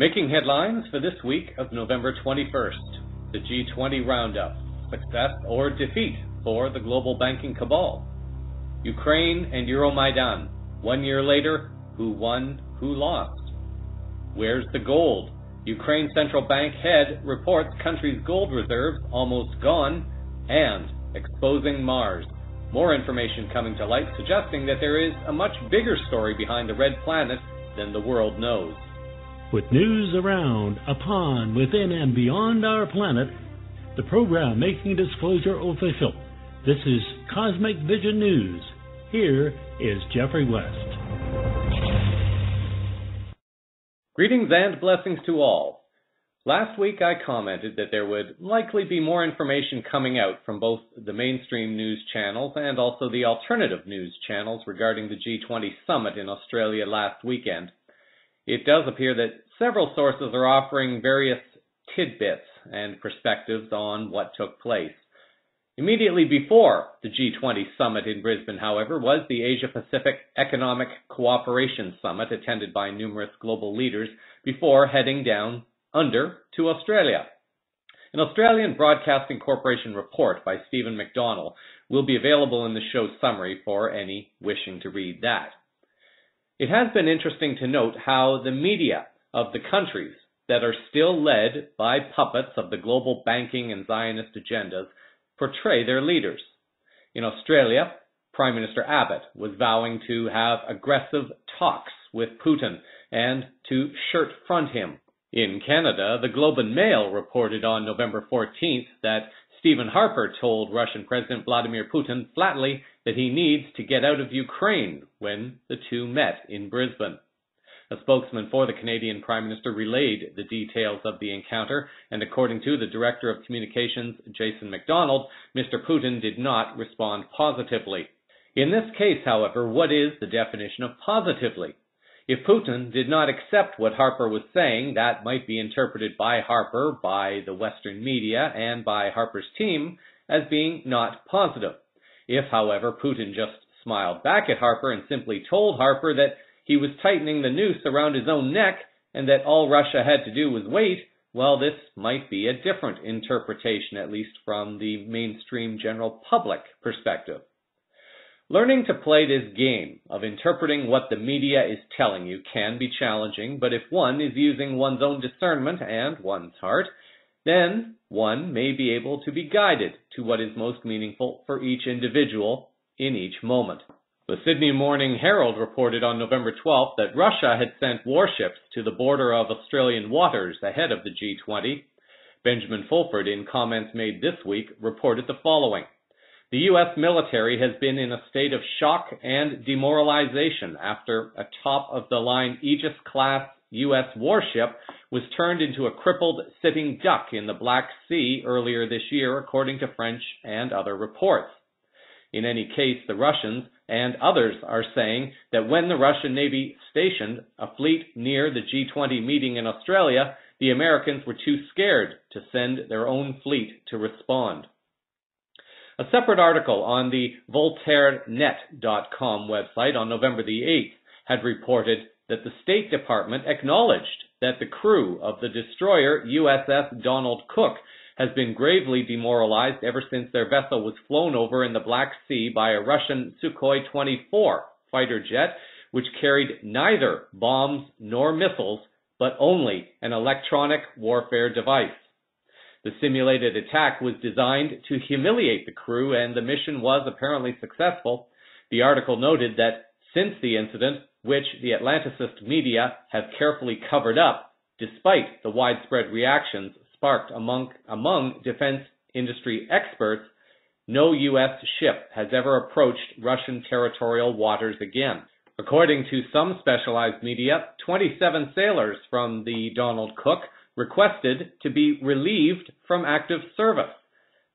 Making headlines for this week of November 21st, the G20 Roundup, success or defeat for the global banking cabal. Ukraine and Euromaidan, 1 year later, who won, who lost? Where's the gold? Ukraine central bank head reports country's gold reserves almost gone, and exposing Mars. More information coming to light suggesting that there is a much bigger story behind the red planet than the world knows. With news around, upon, within, and beyond our planet, the program making disclosure official. This is Cosmic Vision News. Here is Jeffrey West. Greetings and blessings to all. Last week I commented that there would likely be more information coming out from both the mainstream news channels and also the alternative news channels regarding the G20 summit in Australia last weekend. It does appear that several sources are offering various tidbits and perspectives on what took place. Immediately before the G20 summit in Brisbane, however, was the Asia-Pacific Economic Cooperation Summit attended by numerous global leaders before heading down under to Australia. An Australian Broadcasting Corporation report by Stephen McDonnell will be available in the show summary for any wishing to read that. It has been interesting to note how the media of the countries that are still led by puppets of the global banking and Zionist agendas portray their leaders. In Australia, Prime Minister Abbott was vowing to have aggressive talks with Putin and to shirt front him. In Canada, the Globe and Mail reported on November 14th that Stephen Harper told Russian President Vladimir Putin flatly that he needs to get out of Ukraine when the two met in Brisbane. A spokesman for the Canadian Prime Minister relayed the details of the encounter, and according to the Director of Communications, Jason McDonald, Mr. Putin did not respond positively. In this case, however, what is the definition of positively? If Putin did not accept what Harper was saying, that might be interpreted by Harper, by the Western media, and by Harper's team as being not positive. If, however, Putin just smiled back at Harper and simply told Harper that he was tightening the noose around his own neck and that all Russia had to do was wait, well, this might be a different interpretation, at least from the mainstream general public perspective. Learning to play this game of interpreting what the media is telling you can be challenging, but if one is using one's own discernment and one's heart, then one may be able to be guided to what is most meaningful for each individual in each moment. The Sydney Morning Herald reported on November 12th that Russia had sent warships to the border of Australian waters ahead of the G20. Benjamin Fulford, in comments made this week, reported the following. The U.S. military has been in a state of shock and demoralization after a top-of-the-line Aegis-class U.S. warship was turned into a crippled sitting duck in the Black Sea earlier this year, according to French and other reports. In any case, the Russians and others are saying that when the Russian Navy stationed a fleet near the G20 meeting in Australia, the Americans were too scared to send their own fleet to respond. A separate article on the VoltaireNet.com website on November the 8th had reported that the State Department acknowledged that the crew of the destroyer USS Donald Cook has been gravely demoralized ever since their vessel was flown over in the Black Sea by a Russian Sukhoi 24 fighter jet, which carried neither bombs nor missiles, but only an electronic warfare device. The simulated attack was designed to humiliate the crew, and the mission was apparently successful. The article noted that since the incident, which the Atlanticist media have carefully covered up, despite the widespread reactions sparked among defense industry experts, no U.S. ship has ever approached Russian territorial waters again. According to some specialized media, 27 sailors from the Donald Cook requested to be relieved from active service.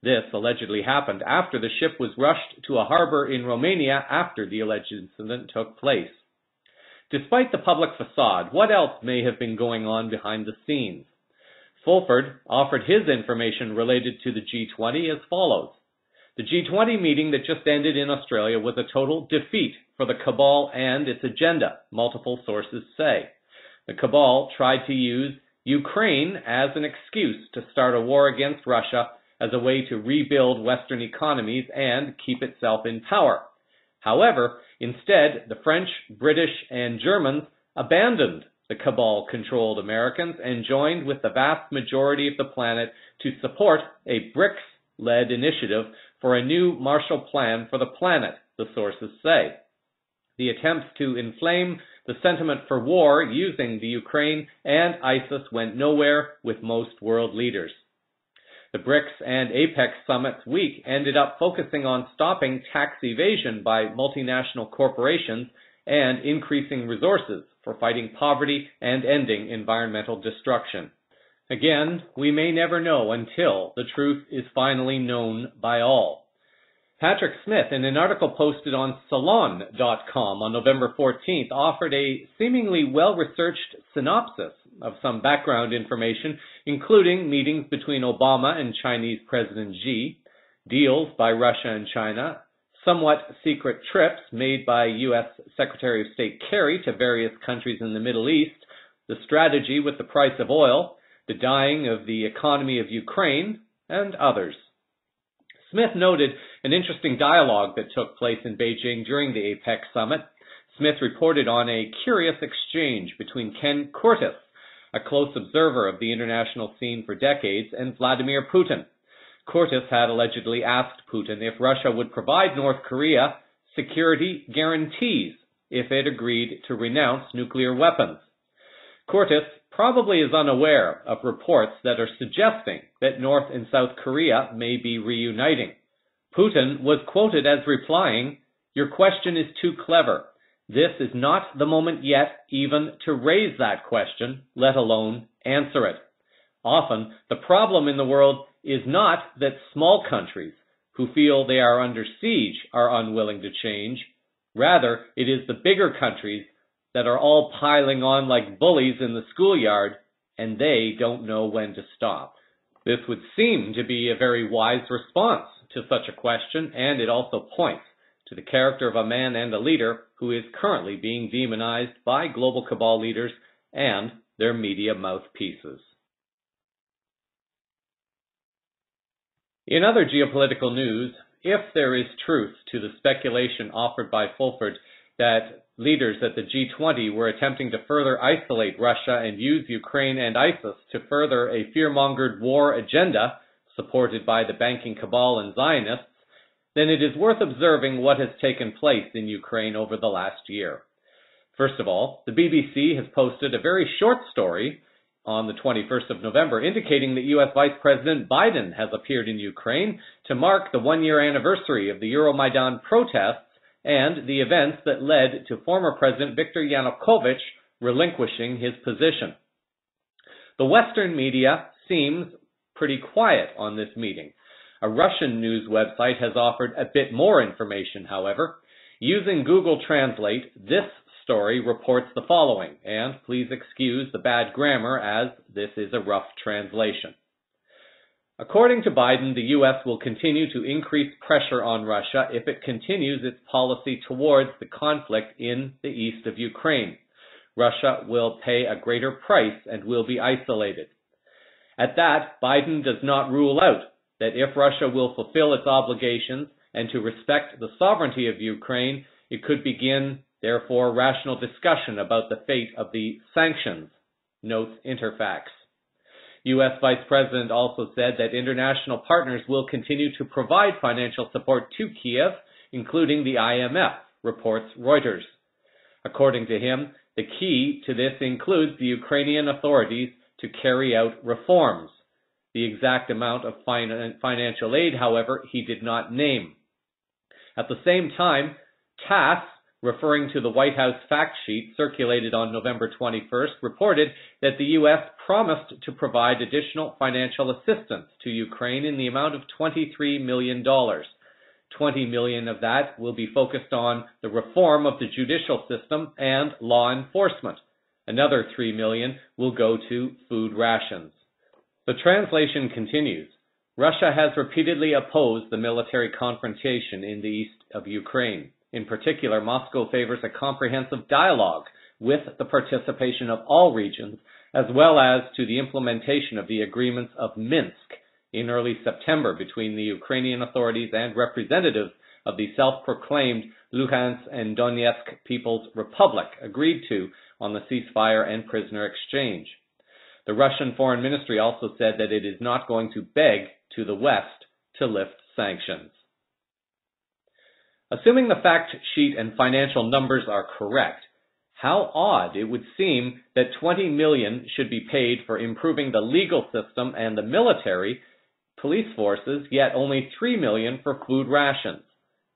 This allegedly happened after the ship was rushed to a harbor in Romania after the alleged incident took place. Despite the public facade, what else may have been going on behind the scenes? Fulford offered his information related to the G20 as follows. The G20 meeting that just ended in Australia was a total defeat for the cabal and its agenda, multiple sources say. The cabal tried to use Ukraine as an excuse to start a war against Russia as a way to rebuild Western economies and keep itself in power. However, instead, the French, British, and Germans abandoned the cabal-controlled Americans and joined with the vast majority of the planet to support a BRICS-led initiative for a new Marshall Plan for the planet, the sources say. The attempts to inflame the sentiment for war using the Ukraine and ISIS went nowhere with most world leaders. The BRICS and APEC summits week ended up focusing on stopping tax evasion by multinational corporations and increasing resources for fighting poverty and ending environmental destruction. Again, we may never know until the truth is finally known by all. Patrick Smith, in an article posted on Salon.com on November 14th, offered a seemingly well-researched synopsis of some background information, including meetings between Obama and Chinese President Xi, deals by Russia and China, somewhat secret trips made by U.S. Secretary of State Kerry to various countries in the Middle East, the strategy with the price of oil, the dying of the economy of Ukraine, and others. Smith noted an interesting dialogue that took place in Beijing during the APEC summit. Smith reported on a curious exchange between Ken Curtis, a close observer of the international scene for decades, and Vladimir Putin. Curtis had allegedly asked Putin if Russia would provide North Korea security guarantees if it agreed to renounce nuclear weapons. Curtis probably is unaware of reports that are suggesting that North and South Korea may be reuniting. Putin was quoted as replying, "Your question is too clever. This is not the moment yet even to raise that question, let alone answer it." Often, the problem in the world is not that small countries who feel they are under siege are unwilling to change. Rather, it is the bigger countries that are all piling on like bullies in the schoolyard, and they don't know when to stop. This would seem to be a very wise response to such a question, and it also points to the character of a man and a leader who is currently being demonized by global cabal leaders and their media mouthpieces. In other geopolitical news, if there is truth to the speculation offered by Fulford that leaders at the G20 were attempting to further isolate Russia and use Ukraine and ISIS to further a fear-mongered war agenda supported by the banking cabal and Zionists, then it is worth observing what has taken place in Ukraine over the last year. First of all, the BBC has posted a very short story on the 21st of November indicating that U.S. Vice President Biden has appeared in Ukraine to mark the one-year anniversary of the Euromaidan protests and the events that led to former President Viktor Yanukovych relinquishing his position. The Western media seems pretty quiet on this meeting. A Russian news website has offered a bit more information, however. Using Google Translate, this story reports the following, and please excuse the bad grammar as this is a rough translation. According to Biden, the U.S. will continue to increase pressure on Russia if it continues its policy towards the conflict in the east of Ukraine. Russia will pay a greater price and will be isolated. At that, Biden does not rule out that if Russia will fulfill its obligations and to respect the sovereignty of Ukraine, it could begin, therefore, rational discussion about the fate of the sanctions, notes Interfax. U.S. Vice President also said that international partners will continue to provide financial support to Kiev, including the IMF, reports Reuters. According to him, the key to this includes the Ukrainian authorities to carry out reforms. The exact amount of financial aid, however, he did not name. At the same time, TASS, referring to the White House fact sheet circulated on November 21st, reported that the U.S. promised to provide additional financial assistance to Ukraine in the amount of $23 million. $20 million of that will be focused on the reform of the judicial system and law enforcement. Another $3 million will go to food rations. The translation continues. Russia has repeatedly opposed the military confrontation in the east of Ukraine. In particular, Moscow favors a comprehensive dialogue with the participation of all regions, as well as to the implementation of the agreements of Minsk in early September between the Ukrainian authorities and representatives of the self-proclaimed Luhansk and Donetsk People's Republic agreed to on the ceasefire and prisoner exchange. The Russian Foreign Ministry also said that it is not going to beg to the West to lift sanctions. Assuming the fact sheet and financial numbers are correct, how odd it would seem that $20 million should be paid for improving the legal system and the military police forces, yet only $3 million for food rations.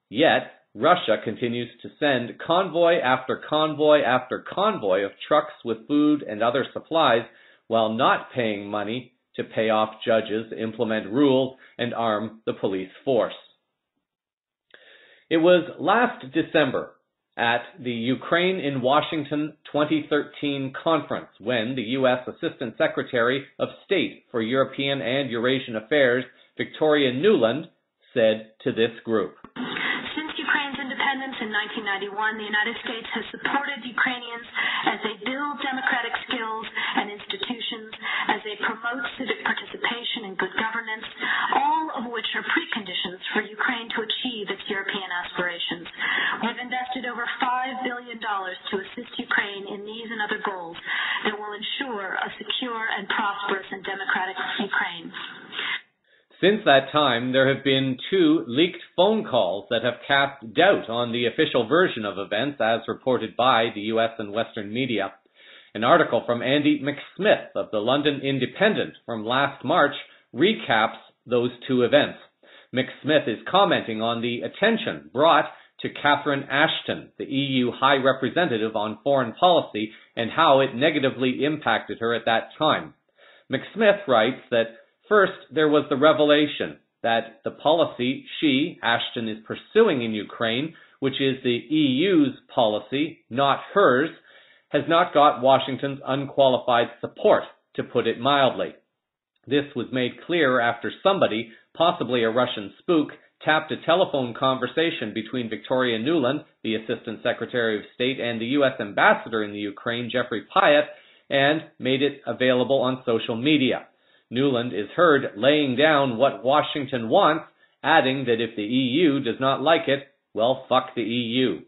Yet, Russia continues to send convoy after convoy after convoy of trucks with food and other supplies while not paying money to pay off judges, implement rules, and arm the police force. It was last December at the Ukraine in Washington 2013 conference when the U.S. Assistant Secretary of State for European and Eurasian Affairs, Victoria Nuland, said to this group, "Since Ukraine's independence in 1991, the United States has supported Ukrainians as they build democratic skills and institutions, as they promote civic participation and good governance, all of which are preconditions for Ukraine to achieve its European aspirations. We've invested over $5 billion to assist Ukraine in these and other goals that will ensure a secure and prosperous and democratic Ukraine." Since that time, there have been 2 leaked phone calls that have cast doubt on the official version of events as reported by the U.S. and Western media. An article from Andy McSmith of the London Independent from last March recaps those 2 events. McSmith is commenting on the attention brought to Catherine Ashton, the EU High Representative on Foreign Policy, and how it negatively impacted her at that time. McSmith writes that first, there was the revelation that the policy she, Ashton, is pursuing in Ukraine, which is the EU's policy, not hers, has not got Washington's unqualified support, to put it mildly. This was made clear after somebody, possibly a Russian spook, tapped a telephone conversation between Victoria Nuland, the Assistant Secretary of State, and the U.S. Ambassador in the Ukraine, Jeffrey Pyatt, and made it available on social media. Nuland is heard laying down what Washington wants, adding that if the EU does not like it, well, fuck the EU.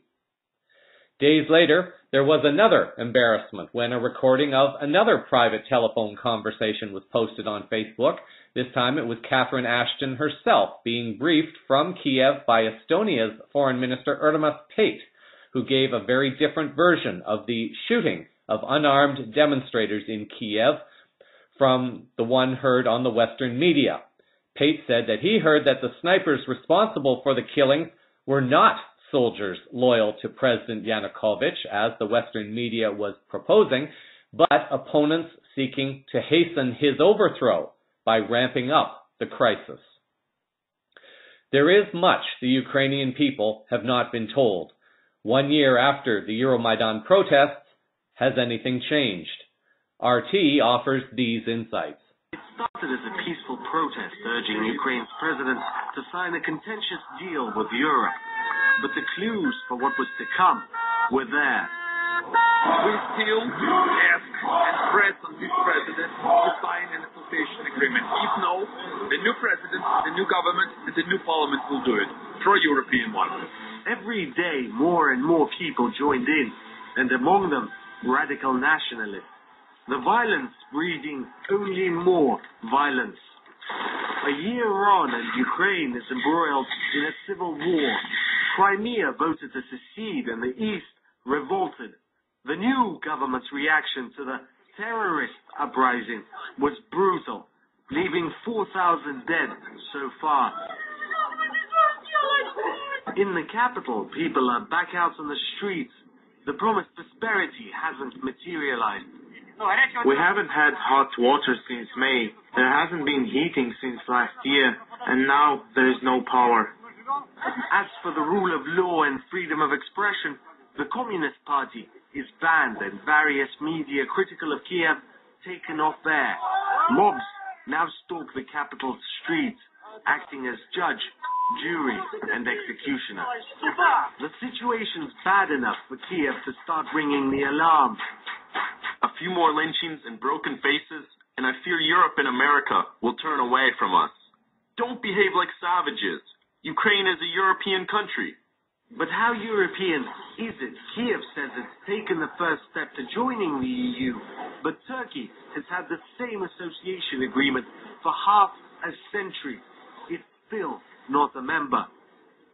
Days later, there was another embarrassment when a recording of another private telephone conversation was posted on Facebook. This time it was Catherine Ashton herself being briefed from Kiev by Estonia's Foreign Minister Urmas Paet, who gave a very different version of the shooting of unarmed demonstrators in Kiev from the one heard on the Western media. Paet said that he heard that the snipers responsible for the killings were not soldiers loyal to President Yanukovych, as the Western media was proposing, but opponents seeking to hasten his overthrow by ramping up the crisis. There is much the Ukrainian people have not been told. 1 year after the Euromaidan protests, has anything changed? RT offers these insights. It started as a peaceful protest urging Ukraine's president to sign a contentious deal with Europe. But the clues for what was to come were there. We still ask and press on this president to sign an association agreement. If no, the new president, the new government, and the new parliament will do it through a European one. Every day, more and more people joined in, and among them, radical nationalists. The violence breeding only more violence. A year on, and Ukraine is embroiled in a civil war. Crimea voted to secede, and the East revolted. The new government's reaction to the terrorist uprising was brutal, leaving 4,000 dead so far. In the capital, people are back out on the streets. The promised prosperity hasn't materialized. We haven't had hot water since May. There hasn't been heating since last year, and now there is no power. As for the rule of law and freedom of expression, the Communist Party is banned and various media critical of Kiev taken off there. Mobs now stalk the capital's streets, acting as judge, juries, and executioners. The situation's bad enough for Kiev to start ringing the alarm. A few more lynchings and broken faces, and I fear Europe and America will turn away from us. Don't behave like savages. Ukraine is a European country. But how European is it? Kiev says it's taken the first step to joining the EU, but Turkey has had the same association agreement for half a century. It's still not a member.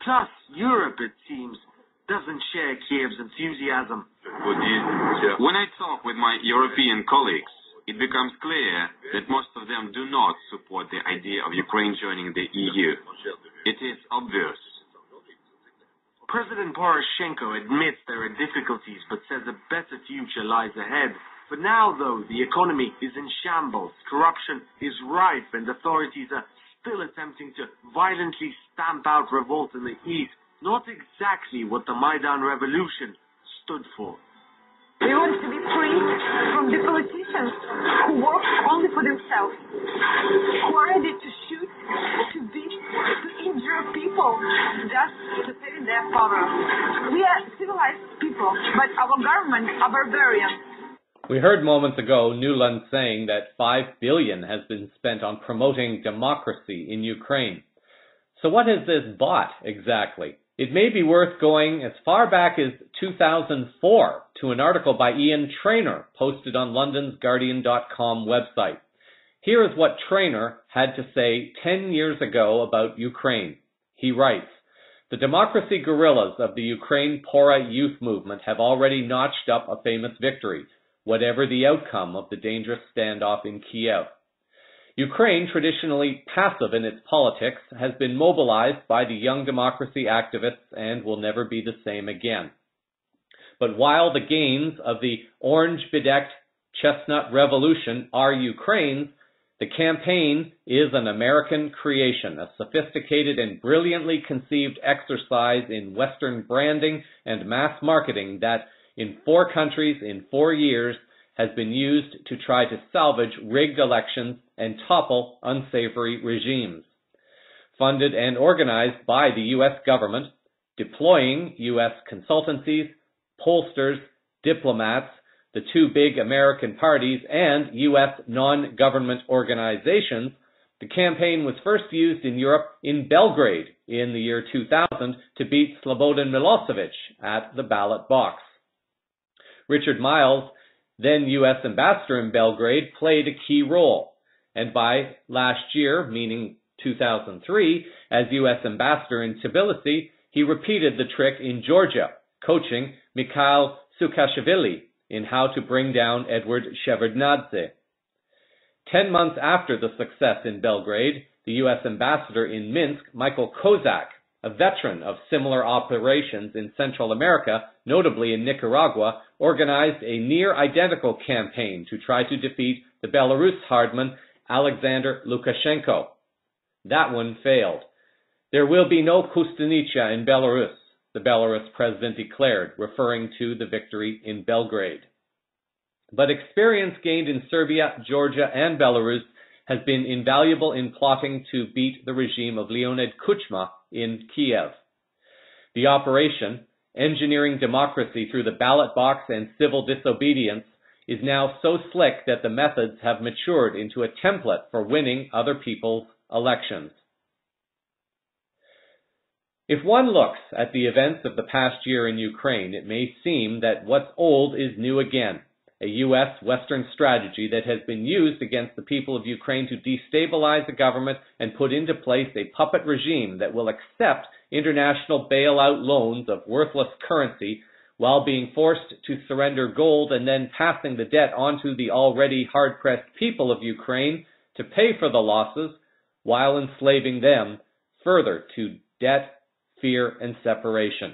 Plus, Europe, it seems, doesn't share Kiev's enthusiasm. When I talk with my European colleagues, it becomes clear that most of them do not support the idea of Ukraine joining the EU. It is obvious. President Poroshenko admits there are difficulties, but says a better future lies ahead. For now, though, the economy is in shambles, corruption is rife, and authorities are still attempting to violently stamp out revolt in the east. Not exactly what the Maidan Revolution stood for. We want to be free from the politicians who work only for themselves, who are ready to shoot, to beat, to injure people just to stay in their power. We are civilized people, but our government are barbarians. We heard moments ago Nuland saying that $5 billion has been spent on promoting democracy in Ukraine. So what has this bought exactly? It may be worth going as far back as 2004 to an article by Ian Traynor posted on London's Guardian.com website. Here is what Traynor had to say 10 years ago about Ukraine. He writes, "The democracy guerrillas of the Ukraine Pora youth movement have already notched up a famous victory, whatever the outcome of the dangerous standoff in Kiev. Ukraine, traditionally passive in its politics, has been mobilized by the young democracy activists and will never be the same again. But while the gains of the orange-bedecked chestnut revolution are Ukraine's, the campaign is an American creation, a sophisticated and brilliantly conceived exercise in Western branding and mass marketing that, in 4 countries in 4 years, has been used to try to salvage rigged elections and topple unsavory regimes. Funded and organized by the U.S. government, deploying U.S. consultancies, pollsters, diplomats, the 2 big American parties, and U.S. non-government organizations, the campaign was first used in Europe in Belgrade in the year 2000 to beat Slobodan Milosevic at the ballot box. Richard Miles, then U.S. ambassador in Belgrade, played a key role. And by last year, meaning 2003, as U.S. ambassador in Tbilisi, he repeated the trick in Georgia, coaching Mikhail Saakashvili in how to bring down Edward Shevardnadze. 10 months after the success in Belgrade, the U.S. ambassador in Minsk, Michael Kozak, a veteran of similar operations in Central America, notably in Nicaragua, organized a near-identical campaign to try to defeat the Belarus hardman Alexander Lukashenko. That one failed. There will be no Kostunica in Belarus, the Belarus president declared, referring to the victory in Belgrade. But experience gained in Serbia, Georgia, and Belarus has been invaluable in plotting to beat the regime of Leonid Kuchma in Kiev. The operation, engineering democracy through the ballot box and civil disobedience, is now so slick that the methods have matured into a template for winning other people's elections. If one looks at the events of the past year in Ukraine, it may seem that what's old is new again. A U.S. Western strategy that has been used against the people of Ukraine to destabilize the government and put into place a puppet regime that will accept international bailout loans of worthless currency while being forced to surrender gold and then passing the debt onto the already hard-pressed people of Ukraine to pay for the losses while enslaving them further to debt, fear, and separation.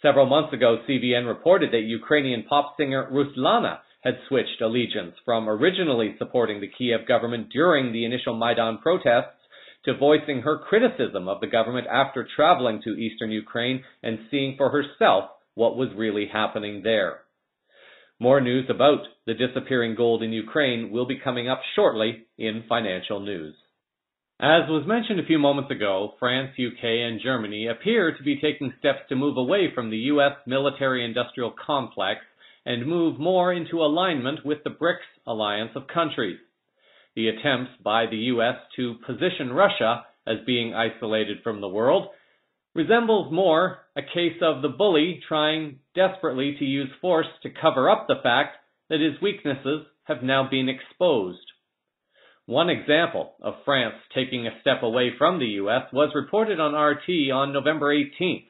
Several months ago, CVN reported that Ukrainian pop singer Ruslana had switched allegiance from originally supporting the Kiev government during the initial Maidan protests to voicing her criticism of the government after traveling to eastern Ukraine and seeing for herself what was really happening there. More news about the disappearing gold in Ukraine will be coming up shortly in Financial News. As was mentioned a few moments ago, France, UK, and Germany appear to be taking steps to move away from the U.S. military-industrial complex and move more into alignment with the BRICS alliance of countries. The attempts by the U.S. to position Russia as being isolated from the world resembles more a case of the bully trying desperately to use force to cover up the fact that his weaknesses have now been exposed. One example of France taking a step away from the U.S. was reported on RT on November 18th.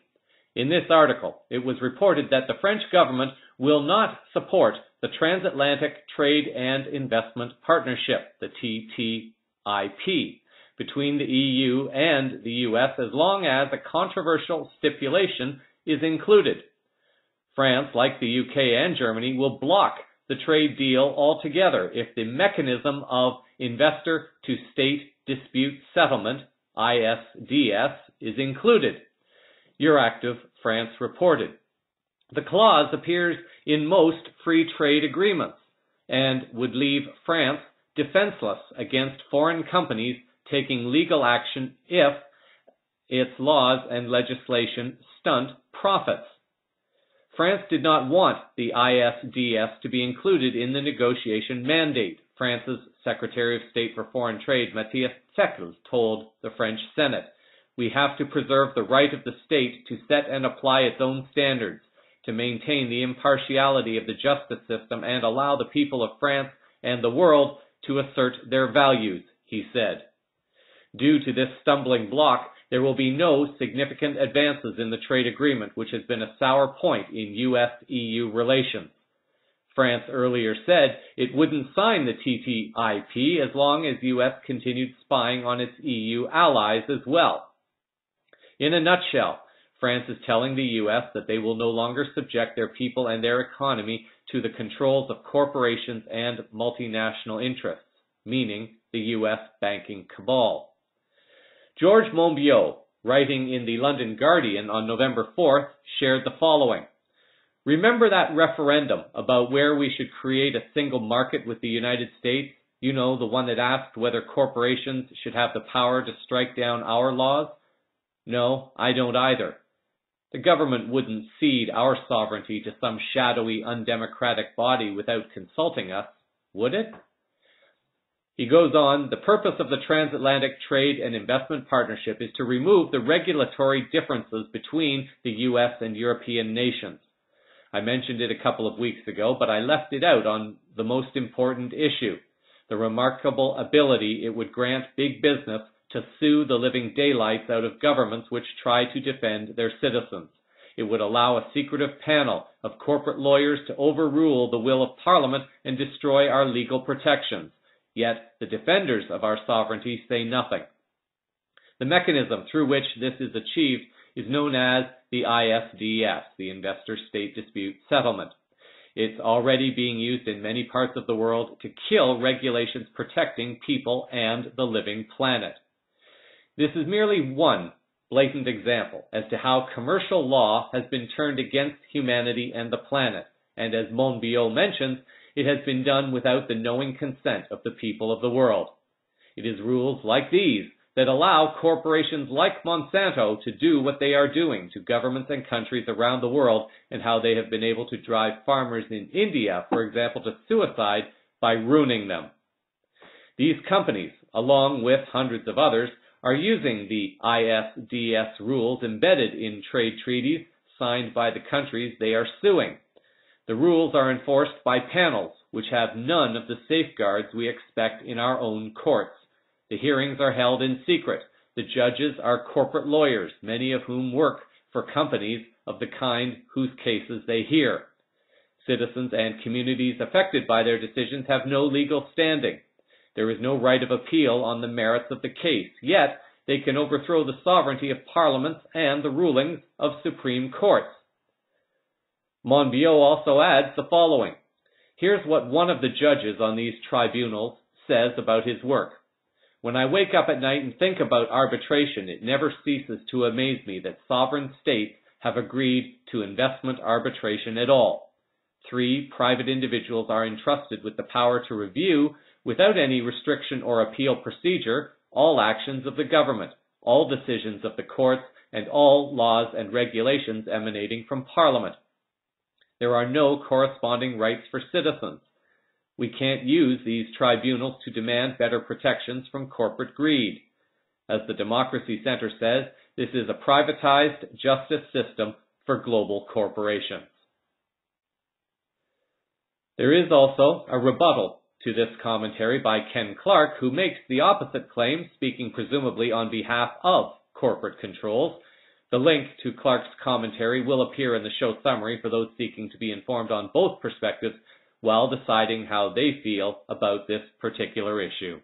In this article, it was reported that the French government will not support the Transatlantic Trade and Investment Partnership, the TTIP, between the EU and the U.S. as long as a controversial stipulation is included. France, like the UK and Germany, will block the trade deal altogether if the mechanism of Investor-to-State Dispute Settlement, ISDS, is included. Euractiv France reported. The clause appears in most free trade agreements and would leave France defenseless against foreign companies taking legal action if its laws and legislation stunt profits. France did not want the ISDS to be included in the negotiation mandate, France's Secretary of State for Foreign Trade, Matthias Seckl, told the French Senate. We have to preserve the right of the state to set and apply its own standards, to maintain the impartiality of the justice system and allow the people of France and the world to assert their values, he said. Due to this stumbling block, there will be no significant advances in the trade agreement, which has been a sour point in U.S.-EU relations. France earlier said it wouldn't sign the TTIP as long as U.S. continued spying on its EU allies as well. In a nutshell, France is telling the U.S. that they will no longer subject their people and their economy to the controls of corporations and multinational interests, meaning the U.S. banking cabal. George Monbiot, writing in the London Guardian on November 4th, shared the following. Remember that referendum about where we should create a single market with the United States? You know, the one that asked whether corporations should have the power to strike down our laws? No, I don't either. The government wouldn't cede our sovereignty to some shadowy, undemocratic body without consulting us, would it? He goes on, the purpose of the Transatlantic Trade and Investment Partnership is to remove the regulatory differences between the U.S. and European nations. I mentioned it a couple of weeks ago, but I left it out on the most important issue, the remarkable ability it would grant big business to sue the living daylights out of governments which try to defend their citizens. It would allow a secretive panel of corporate lawyers to overrule the will of Parliament and destroy our legal protections. Yet the defenders of our sovereignty say nothing. The mechanism through which this is achieved is known as the ISDS, the Investor-State Dispute Settlement. It's already being used in many parts of the world to kill regulations protecting people and the living planet. This is merely one blatant example as to how commercial law has been turned against humanity and the planet, and as Monbiot mentions, it has been done without the knowing consent of the people of the world. It is rules like these that allow corporations like Monsanto to do what they are doing to governments and countries around the world, and how they have been able to drive farmers in India, for example, to suicide by ruining them. These companies, along with hundreds of others, are using the ISDS rules embedded in trade treaties signed by the countries they are suing. The rules are enforced by panels which have none of the safeguards we expect in our own courts. The hearings are held in secret. The judges are corporate lawyers, many of whom work for companies of the kind whose cases they hear. Citizens and communities affected by their decisions have no legal standing. There is no right of appeal on the merits of the case, yet they can overthrow the sovereignty of parliaments and the rulings of supreme courts. Monbiot also adds the following. Here's what one of the judges on these tribunals says about his work. When I wake up at night and think about arbitration, it never ceases to amaze me that sovereign states have agreed to investment arbitration at all. 3 private individuals are entrusted with the power to review, without any restriction or appeal procedure, all actions of the government, all decisions of the courts, and all laws and regulations emanating from Parliament. There are no corresponding rights for citizens. We can't use these tribunals to demand better protections from corporate greed. As the Democracy Center says, this is a privatized justice system for global corporations. There is also a rebuttal to this commentary by Ken Clark, who makes the opposite claim, speaking presumably on behalf of corporate controls. The link to Clark's commentary will appear in the show summary for those seeking to be informed on both perspectives while deciding how they feel about this particular issue.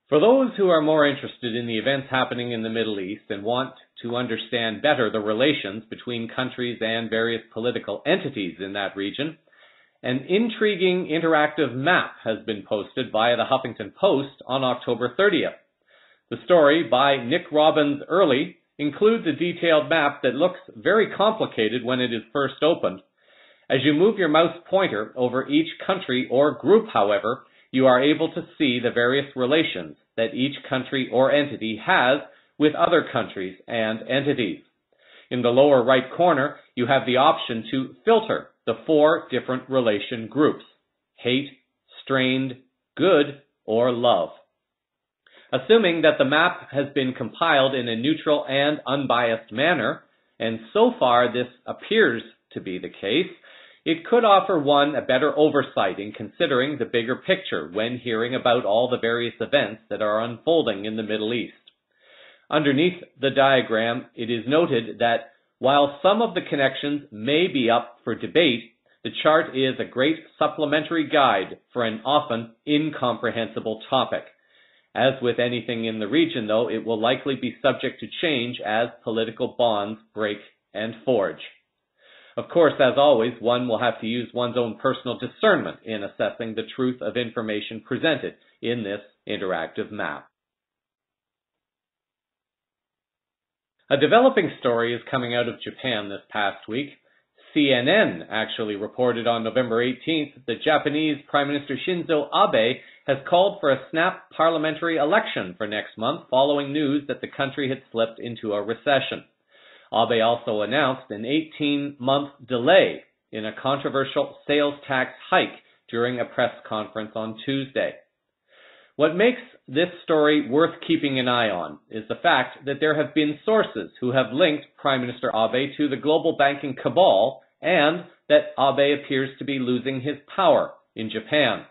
For those who are more interested in the events happening in the Middle East and want to understand better the relations between countries and various political entities in that region, an intriguing interactive map has been posted via the Huffington Post on October 30th. The story by Nick Robbins Early includes a detailed map that looks very complicated when it is first opened. As you move your mouse pointer over each country or group, however, you are able to see the various relations that each country or entity has with other countries and entities. In the lower right corner, you have the option to filter the 4 different relation groups: hate, strained, good, or love. Assuming that the map has been compiled in a neutral and unbiased manner, and so far this appears to be the case, it could offer one a better oversight in considering the bigger picture when hearing about all the various events that are unfolding in the Middle East. Underneath the diagram, it is noted that while some of the connections may be up for debate, the chart is a great supplementary guide for an often incomprehensible topic. As with anything in the region, though, it will likely be subject to change as political bonds break and forge. Of course, as always, one will have to use one's own personal discernment in assessing the truth of information presented in this interactive map. A developing story is coming out of Japan this past week. CNN actually reported on November 18th that Japanese Prime Minister Shinzo Abe has called for a snap parliamentary election for next month following news that the country had slipped into a recession. Abe also announced an 18-month delay in a controversial sales tax hike during a press conference on Tuesday. What makes this story worth keeping an eye on is the fact that there have been sources who have linked Prime Minister Abe to the global banking cabal and that Abe appears to be losing his power in Japan.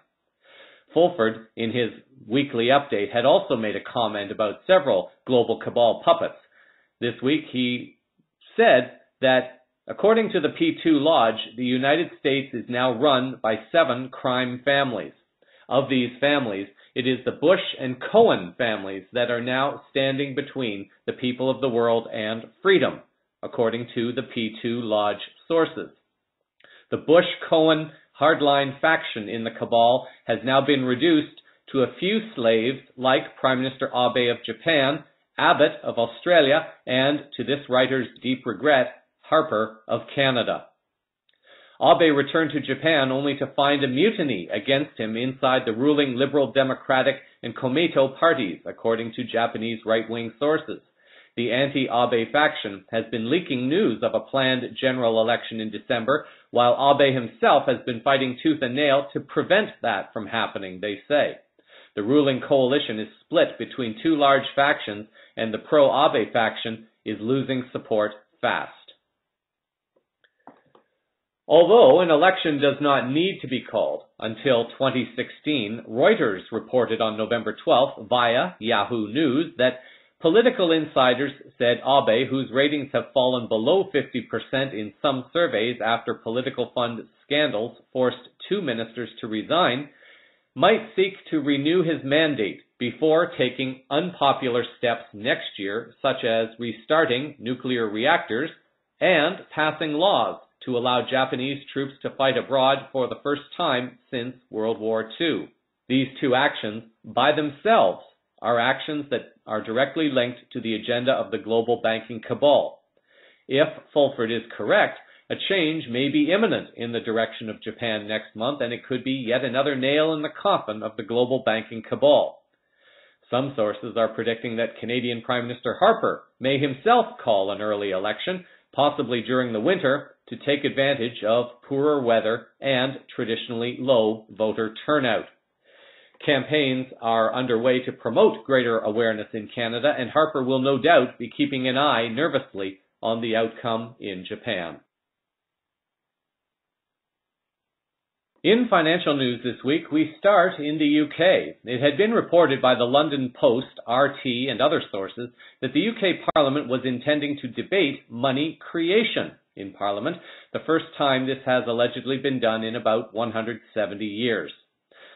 Fulford, in his weekly update, had also made a comment about several global cabal puppets. This week he said that, according to the P2 Lodge, the United States is now run by 7 crime families. Of these families, it is the Bush and Cohen families that are now standing between the people of the world and freedom, according to the P2 Lodge sources. The Bush-Cohen hardline faction in the cabal has now been reduced to a few slaves like Prime Minister Abe of Japan, Abbott of Australia, and, to this writer's deep regret, Harper of Canada. Abe returned to Japan only to find a mutiny against him inside the ruling Liberal Democratic and Komeito parties, according to Japanese right-wing sources. The anti-Abe faction has been leaking news of a planned general election in December, while Abe himself has been fighting tooth and nail to prevent that from happening, they say. The ruling coalition is split between 2 large factions, and the pro-Abe faction is losing support fast. Although an election does not need to be called until 2016, Reuters reported on November 12th via Yahoo News that political insiders said Abe, whose ratings have fallen below 50% in some surveys after political fund scandals forced 2 ministers to resign, might seek to renew his mandate before taking unpopular steps next year, such as restarting nuclear reactors and passing laws to allow Japanese troops to fight abroad for the first time since World War II. These 2 actions, by themselves, are actions that are directly linked to the agenda of the global banking cabal. If Fulford is correct, A change may be imminent in the direction of Japan next month, and it could be yet another nail in the coffin of the global banking cabal. Some sources are predicting that Canadian Prime Minister Harper may himself call an early election, possibly during the winter, to take advantage of poorer weather and traditionally low voter turnout. Campaigns are underway to promote greater awareness in Canada, and Harper will no doubt be keeping an eye nervously on the outcome in Japan. In financial news this week, we start in the UK. It had been reported by the London Post, RT, and other sources that the UK Parliament was intending to debate money creation in Parliament, the first time this has allegedly been done in about 170 years.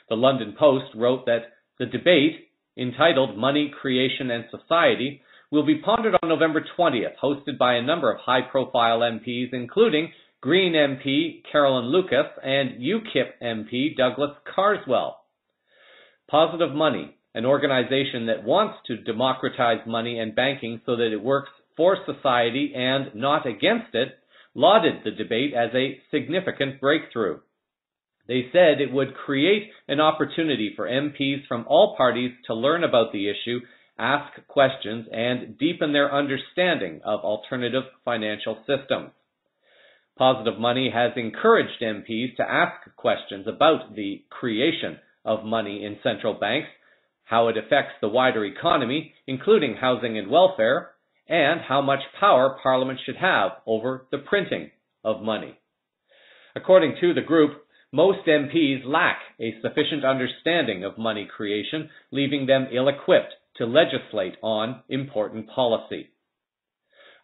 The London Post wrote that the debate, entitled Money Creation and Society, will be pondered on November 20th, hosted by a number of high-profile MPs, including Green MP Carolyn Lucas and UKIP MP Douglas Carswell. Positive Money, an organization that wants to democratize money and banking so that it works for society and not against it, lauded the debate as a significant breakthrough. They said it would create an opportunity for MPs from all parties to learn about the issue, ask questions, and deepen their understanding of alternative financial systems. Positive Money has encouraged MPs to ask questions about the creation of money in central banks, how it affects the wider economy, including housing and welfare, and how much power Parliament should have over the printing of money. According to the group, most MPs lack a sufficient understanding of money creation, leaving them ill-equipped to legislate on important policy.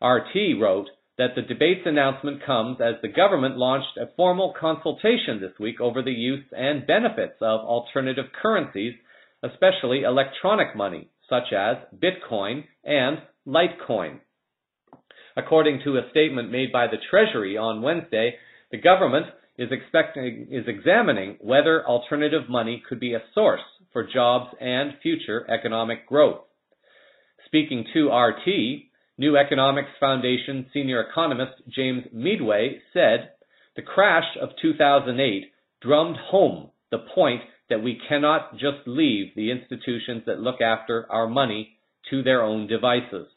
RT wrote that the debate's announcement comes as the government launched a formal consultation this week over the use and benefits of alternative currencies, especially electronic money, such as Bitcoin and Litecoin. According to a statement made by the Treasury on Wednesday, the government is examining whether alternative money could be a source for jobs and future economic growth. Speaking to RT, New Economics Foundation senior economist James Meadway said, "The crash of 2008 drummed home the point that we cannot just leave the institutions that look after our money to their own devices.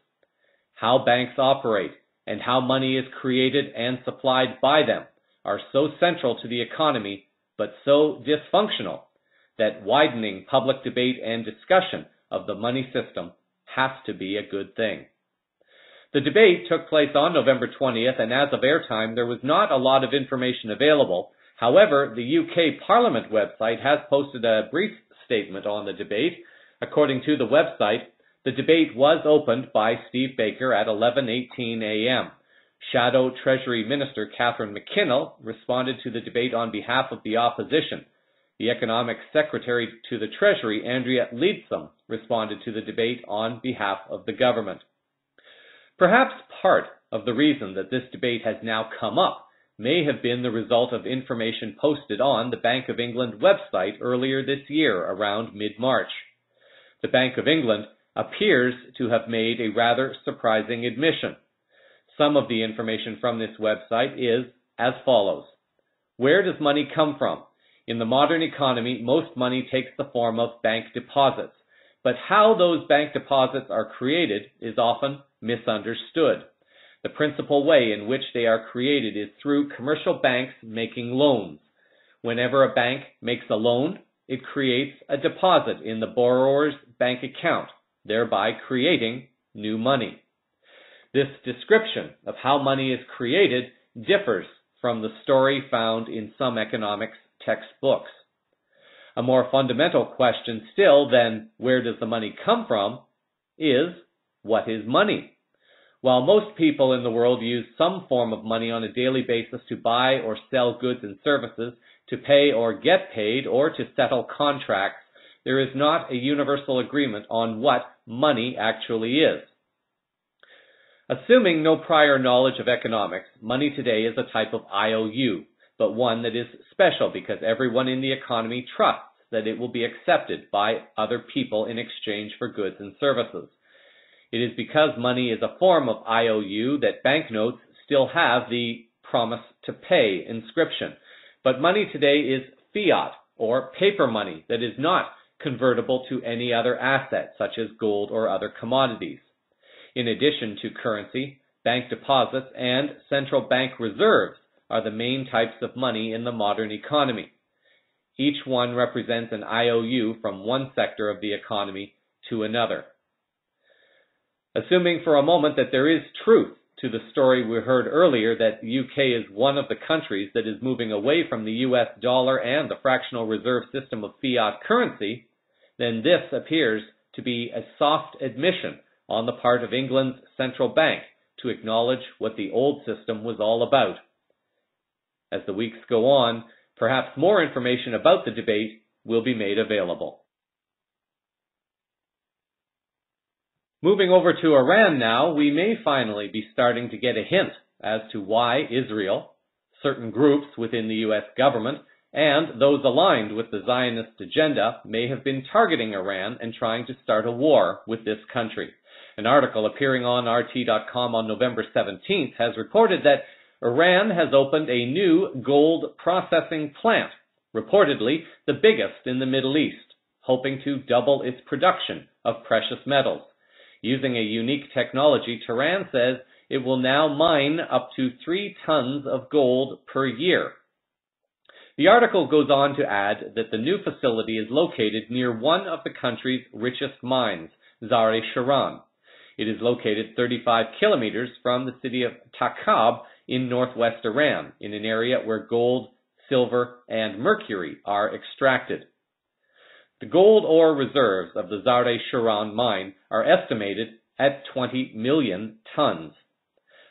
How banks operate and how money is created and supplied by them are so central to the economy, but so dysfunctional that widening public debate and discussion of the money system has to be a good thing." The debate took place on November 20th, and as of airtime, there was not a lot of information available. However, the UK Parliament website has posted a brief statement on the debate. According to the website, the debate was opened by Steve Baker at 11:18 a.m. Shadow Treasury Minister Catherine McKinnell responded to the debate on behalf of the opposition. The Economic Secretary to the Treasury, Andrea Leadsom, responded to the debate on behalf of the government. Perhaps part of the reason that this debate has now come up may have been the result of information posted on the Bank of England website earlier this year, around mid-March. The Bank of England appears to have made a rather surprising admission. Some of the information from this website is as follows. Where does money come from? In the modern economy, most money takes the form of bank deposits, but how those bank deposits are created is often misunderstood. The principal way in which they are created is through commercial banks making loans. Whenever a bank makes a loan, it creates a deposit in the borrower's bank account, thereby creating new money. This description of how money is created differs from the story found in some economics textbooks. A more fundamental question still than where does the money come from is, what is money? While most people in the world use some form of money on a daily basis to buy or sell goods and services, to pay or get paid, or to settle contracts, there is not a universal agreement on what money actually is. Assuming no prior knowledge of economics, money today is a type of IOU, but one that is special because everyone in the economy trusts that it will be accepted by other people in exchange for goods and services. It is because money is a form of IOU that banknotes still have the promise to pay inscription. But money today is fiat, or paper money, that is not convertible to any other asset, such as gold or other commodities. In addition to currency, bank deposits and central bank reserves are the main types of money in the modern economy. Each one represents an IOU from one sector of the economy to another. Assuming for a moment that there is truth to the story we heard earlier that the UK is one of the countries that is moving away from the US dollar and the fractional reserve system of fiat currency, then this appears to be a soft admission on the part of England's central bank to acknowledge what the old system was all about. As the weeks go on, perhaps more information about the debate will be made available. Moving over to Iran now, we may finally be starting to get a hint as to why Israel, certain groups within the U.S. government, and those aligned with the Zionist agenda may have been targeting Iran and trying to start a war with this country. An article appearing on RT.com on November 17th has reported that Iran has opened a new gold processing plant, reportedly the biggest in the Middle East, hoping to double its production of precious metals. Using a unique technology, Tehran says it will now mine up to 3 tons of gold per year. The article goes on to add that the new facility is located near one of the country's richest mines, Zare Sharan. It is located 35 kilometers from the city of Taqab in northwest Iran, in an area where gold, silver, and mercury are extracted. The gold ore reserves of the Zare Sharan mine are estimated at 20 million tons.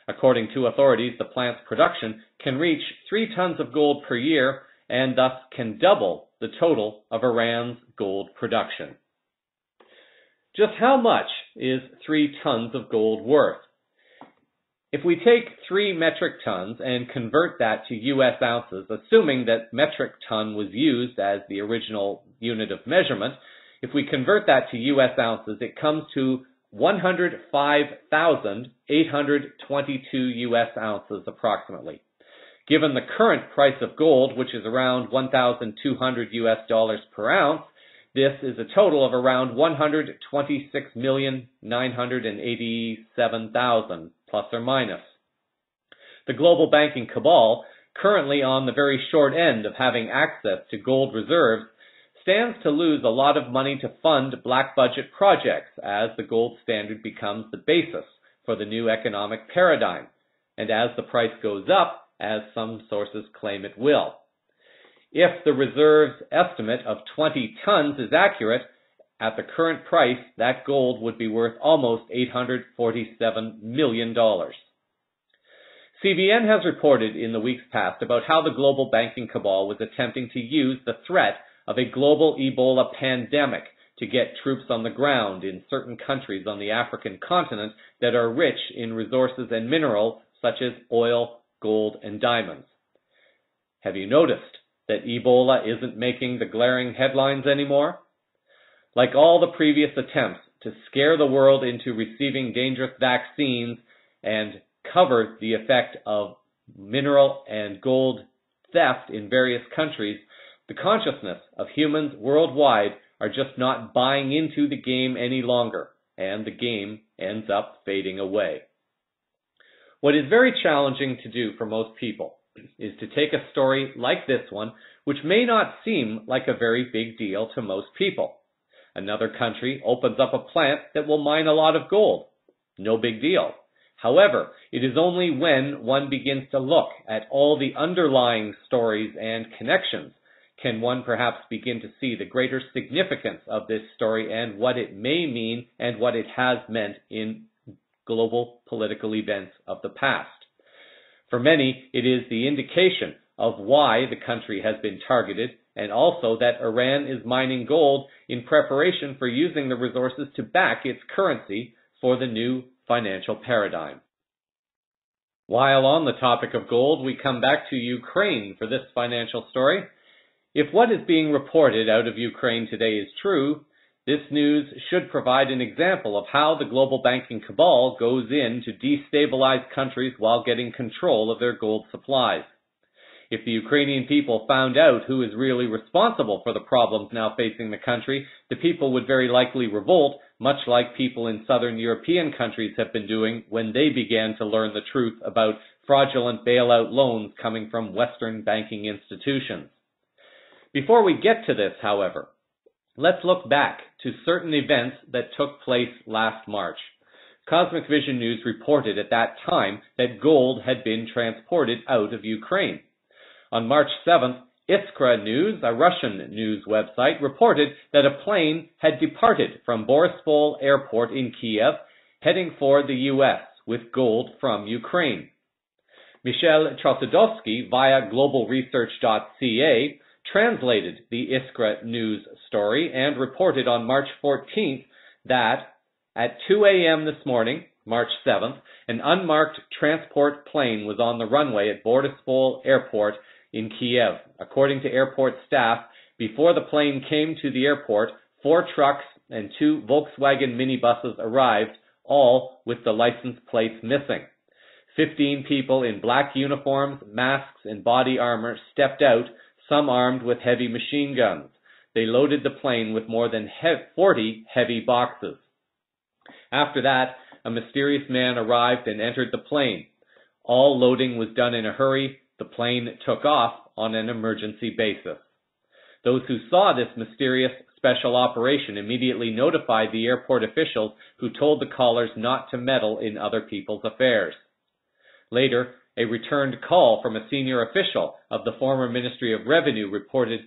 According to authorities, the plant's production can reach 3 tons of gold per year and thus can double the total of Iran's gold production. Just how much is 3 tons of gold worth? If we take 3 metric tons and convert that to U.S. ounces, assuming that metric ton was used as the original unit of measurement, if we convert that to U.S. ounces, it comes to 105,822 U.S. ounces approximately. Given the current price of gold, which is around $1,200 US per ounce, this is a total of around 126,987,000 plus or minus. The global banking cabal, currently on the very short end of having access to gold reserves, stands to lose a lot of money to fund black budget projects as the gold standard becomes the basis for the new economic paradigm, and as the price goes up, as some sources claim it will. If the reserves estimate of 20 tons is accurate, at the current price, that gold would be worth almost $847 million. CVN has reported in the weeks past about how the global banking cabal was attempting to use the threat of a global Ebola pandemic to get troops on the ground in certain countries on the African continent that are rich in resources and minerals such as oil, gold, and diamonds. Have you noticed that Ebola isn't making the glaring headlines anymore? Like all the previous attempts to scare the world into receiving dangerous vaccines and cover the effect of mineral and gold theft in various countries, the consciousness of humans worldwide are just not buying into the game any longer, and the game ends up fading away. What is very challenging to do for most people is to take a story like this one, which may not seem like a very big deal to most people. Another country opens up a plant that will mine a lot of gold. No big deal. However, it is only when one begins to look at all the underlying stories and connections can one perhaps begin to see the greater significance of this story and what it may mean and what it has meant in global political events of the past. For many, it is the indication of why the country has been targeted, and also that Iran is mining gold in preparation for using the resources to back its currency for the new financial paradigm. While on the topic of gold, we come back to Ukraine for this financial story. If what is being reported out of Ukraine today is true, This news should provide an example of how the global banking cabal goes in to destabilize countries while getting control of their gold supplies. If the Ukrainian people found out who is really responsible for the problems now facing the country, the people would very likely revolt, much like people in southern European countries have been doing when they began to learn the truth about fraudulent bailout loans coming from Western banking institutions. Before we get to this, however, let's look back to certain events that took place last March. Cosmic Vision News reported at that time that gold had been transported out of Ukraine. On March 7th, Iskra News, a Russian news website, reported that a plane had departed from Boryspil Airport in Kiev, heading for the U.S. with gold from Ukraine. Michel Trosudovsky, via globalresearch.ca, translated the Iskra News story and reported on March 14th that at 2 a.m. this morning, March 7th, an unmarked transport plane was on the runway at Boryspil Airport in Kiev. According to airport staff, before the plane came to the airport, 4 trucks and 2 Volkswagen minibuses arrived, all with the license plates missing. 15 people in black uniforms, masks, and body armor stepped out, some armed with heavy machine guns. They loaded the plane with more than 40 heavy boxes. After that, a mysterious man arrived and entered the plane. All loading was done in a hurry. The plane took off on an emergency basis. Those who saw this mysterious special operation immediately notified the airport officials, who told the callers not to meddle in other people's affairs. Later, a returned call from a senior official of the former Ministry of Revenue reported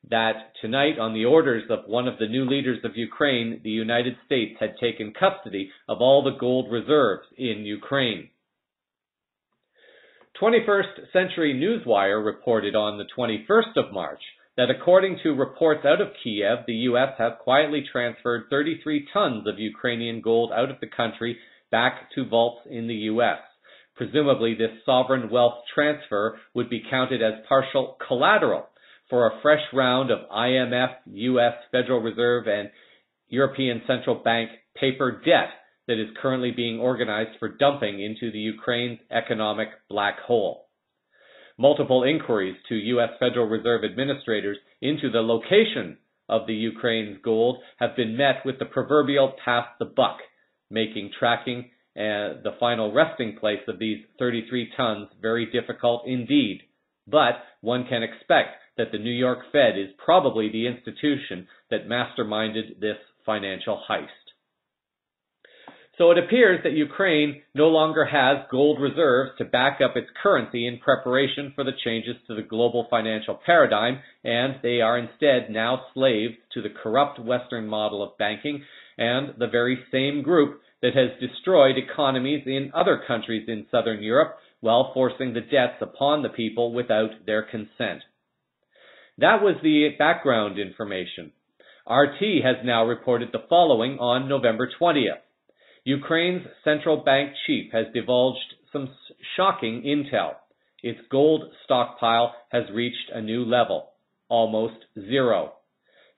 that tonight, on the orders of one of the new leaders of Ukraine, the United States had taken custody of all the gold reserves in Ukraine. 21st Century Newswire reported on the 21st of March that according to reports out of Kiev, the U.S. has quietly transferred 33 tons of Ukrainian gold out of the country back to vaults in the U.S. Presumably, this sovereign wealth transfer would be counted as partial collateral for a fresh round of IMF, U.S. Federal Reserve, and European Central Bank paper debt that is currently being organized for dumping into the Ukraine's economic black hole. Multiple inquiries to U.S. Federal Reserve administrators into the location of the Ukraine's gold have been met with the proverbial pass the buck, making tracking the final resting place of these 33 tons very difficult indeed. But one can expect that the New York Fed is probably the institution that masterminded this financial heist. So it appears that Ukraine no longer has gold reserves to back up its currency in preparation for the changes to the global financial paradigm, and they are instead now slaves to the corrupt Western model of banking and the very same group that has destroyed economies in other countries in Southern Europe while forcing the debts upon the people without their consent. That was the background information. RT has now reported the following on November 20th. Ukraine's central bank chief has divulged some shocking intel. Its gold stockpile has reached a new level, almost zero.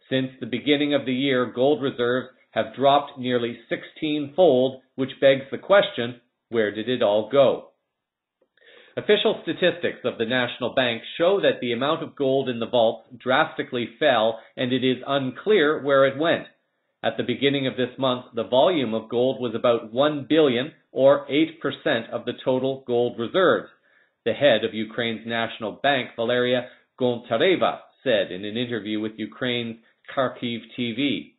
Since the beginning of the year, gold reserves have dropped nearly 16-fold, which begs the question, where did it all go? Official statistics of the National Bank show that the amount of gold in the vaults drastically fell, and it is unclear where it went. At the beginning of this month, the volume of gold was about 1 billion, or 8% of the total gold reserves. The head of Ukraine's National Bank, Valeria Gontareva, said in an interview with Ukraine's Kharkiv TV.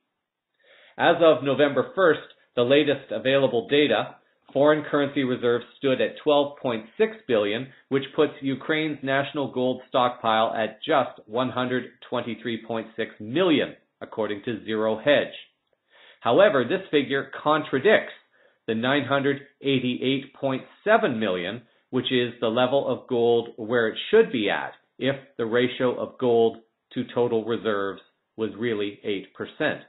As of November 1st, the latest available data, foreign currency reserves stood at 12.6 billion, which puts Ukraine's national gold stockpile at just 123.6 million, according to Zero Hedge. However, this figure contradicts the 988.7 million, which is the level of gold where it should be at if the ratio of gold to total reserves was really 8%.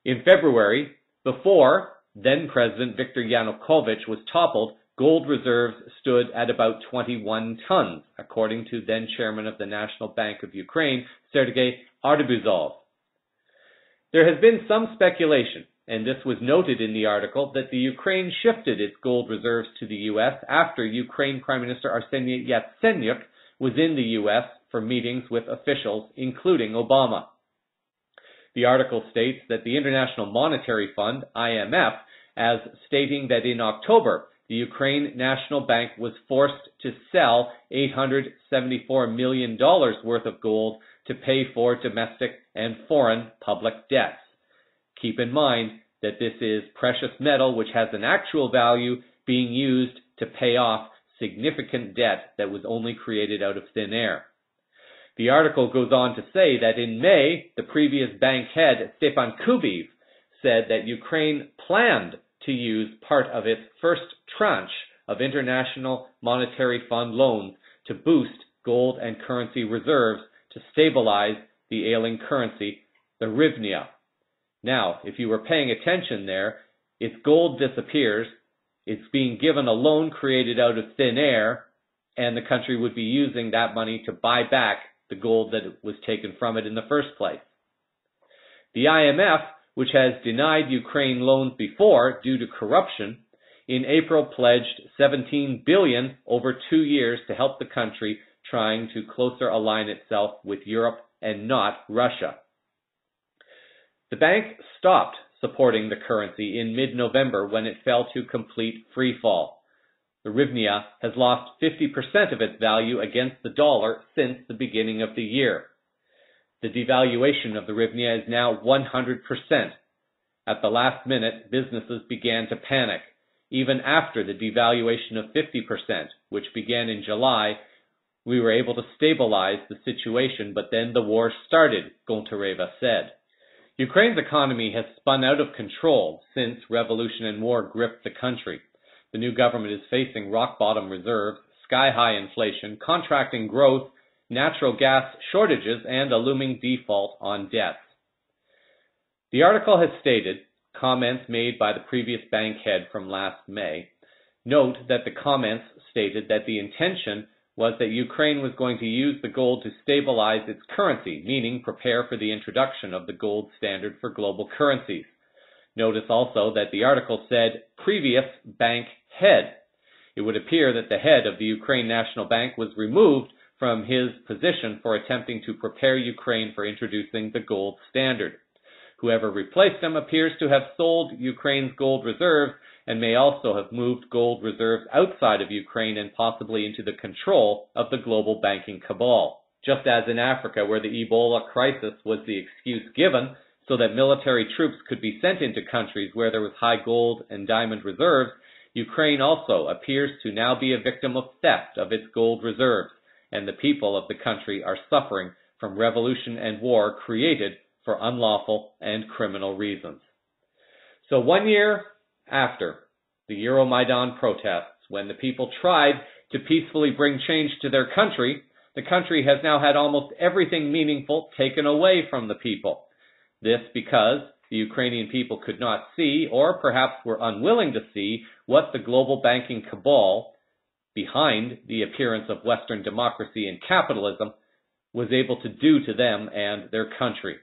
In February, before then-President Viktor Yanukovych was toppled, gold reserves stood at about 21 tons, according to then-Chairman of the National Bank of Ukraine, Sergei Arbuzov. There has been some speculation, and this was noted in the article, that the Ukraine shifted its gold reserves to the U.S. after Ukraine Prime Minister Arseniy Yatsenyuk was in the U.S. for meetings with officials, including Obama. The article states that the International Monetary Fund, IMF, as stating that in October, the Ukraine National Bank was forced to sell $874 million worth of gold to pay for domestic and foreign public debts. Keep in mind that this is precious metal which has an actual value being used to pay off significant debt that was only created out of thin air. The article goes on to say that in May, the previous bank head, Stepan Kubiv, said that Ukraine planned to use part of its first tranche of International Monetary Fund loans to boost gold and currency reserves to stabilize the ailing currency, the hryvnia. Now, if you were paying attention there, its gold disappears, it's being given a loan created out of thin air, and the country would be using that money to buy back the gold that was taken from it in the first place. The IMF, which has denied Ukraine loans before due to corruption, in April pledged $17 billion over 2 years to help the country trying to closer align itself with Europe and not Russia. The bank stopped supporting the currency in mid-November when it fell to complete freefall. The hryvnia has lost 50% of its value against the dollar since the beginning of the year. The devaluation of the hryvnia is now 100%. At the last minute, businesses began to panic. Even after the devaluation of 50%, which began in July, we were able to stabilize the situation, but then the war started, Gontareva said. Ukraine's economy has spun out of control since revolution and war gripped the country. The new government is facing rock-bottom reserves, sky-high inflation, contracting growth, natural gas shortages, and a looming default on debts. The article has stated, comments made by the previous bank head from last May. Note that the comments stated that the intention was that Ukraine was going to use the gold to stabilize its currency, meaning prepare for the introduction of the gold standard for global currencies. Notice also that the article said previous bank head. It would appear that the head of the Ukraine National Bank was removed from his position for attempting to prepare Ukraine for introducing the gold standard. Whoever replaced him appears to have sold Ukraine's gold reserves and may also have moved gold reserves outside of Ukraine and possibly into the control of the global banking cabal. Just as in Africa, where the Ebola crisis was the excuse given so that military troops could be sent into countries where there was high gold and diamond reserves, Ukraine also appears to now be a victim of theft of its gold reserves, and the people of the country are suffering from revolution and war created for unlawful and criminal reasons. So 1 year after the Euromaidan protests, when the people tried to peacefully bring change to their country, the country has now had almost everything meaningful taken away from the people. This because the Ukrainian people could not see, or perhaps were unwilling to see, what the global banking cabal, behind the appearance of Western democracy and capitalism, was able to do to them and their country.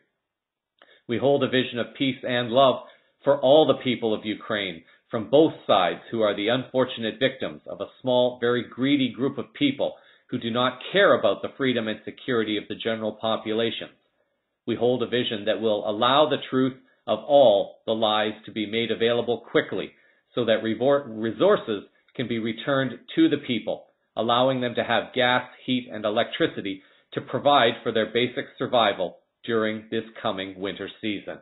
We hold a vision of peace and love for all the people of Ukraine, from both sides, who are the unfortunate victims of a small, very greedy group of people who do not care about the freedom and security of the general population. We hold a vision that will allow the truth of all the lies to be made available quickly, so that resources can be returned to the people, allowing them to have gas, heat, and electricity to provide for their basic survival during this coming winter season.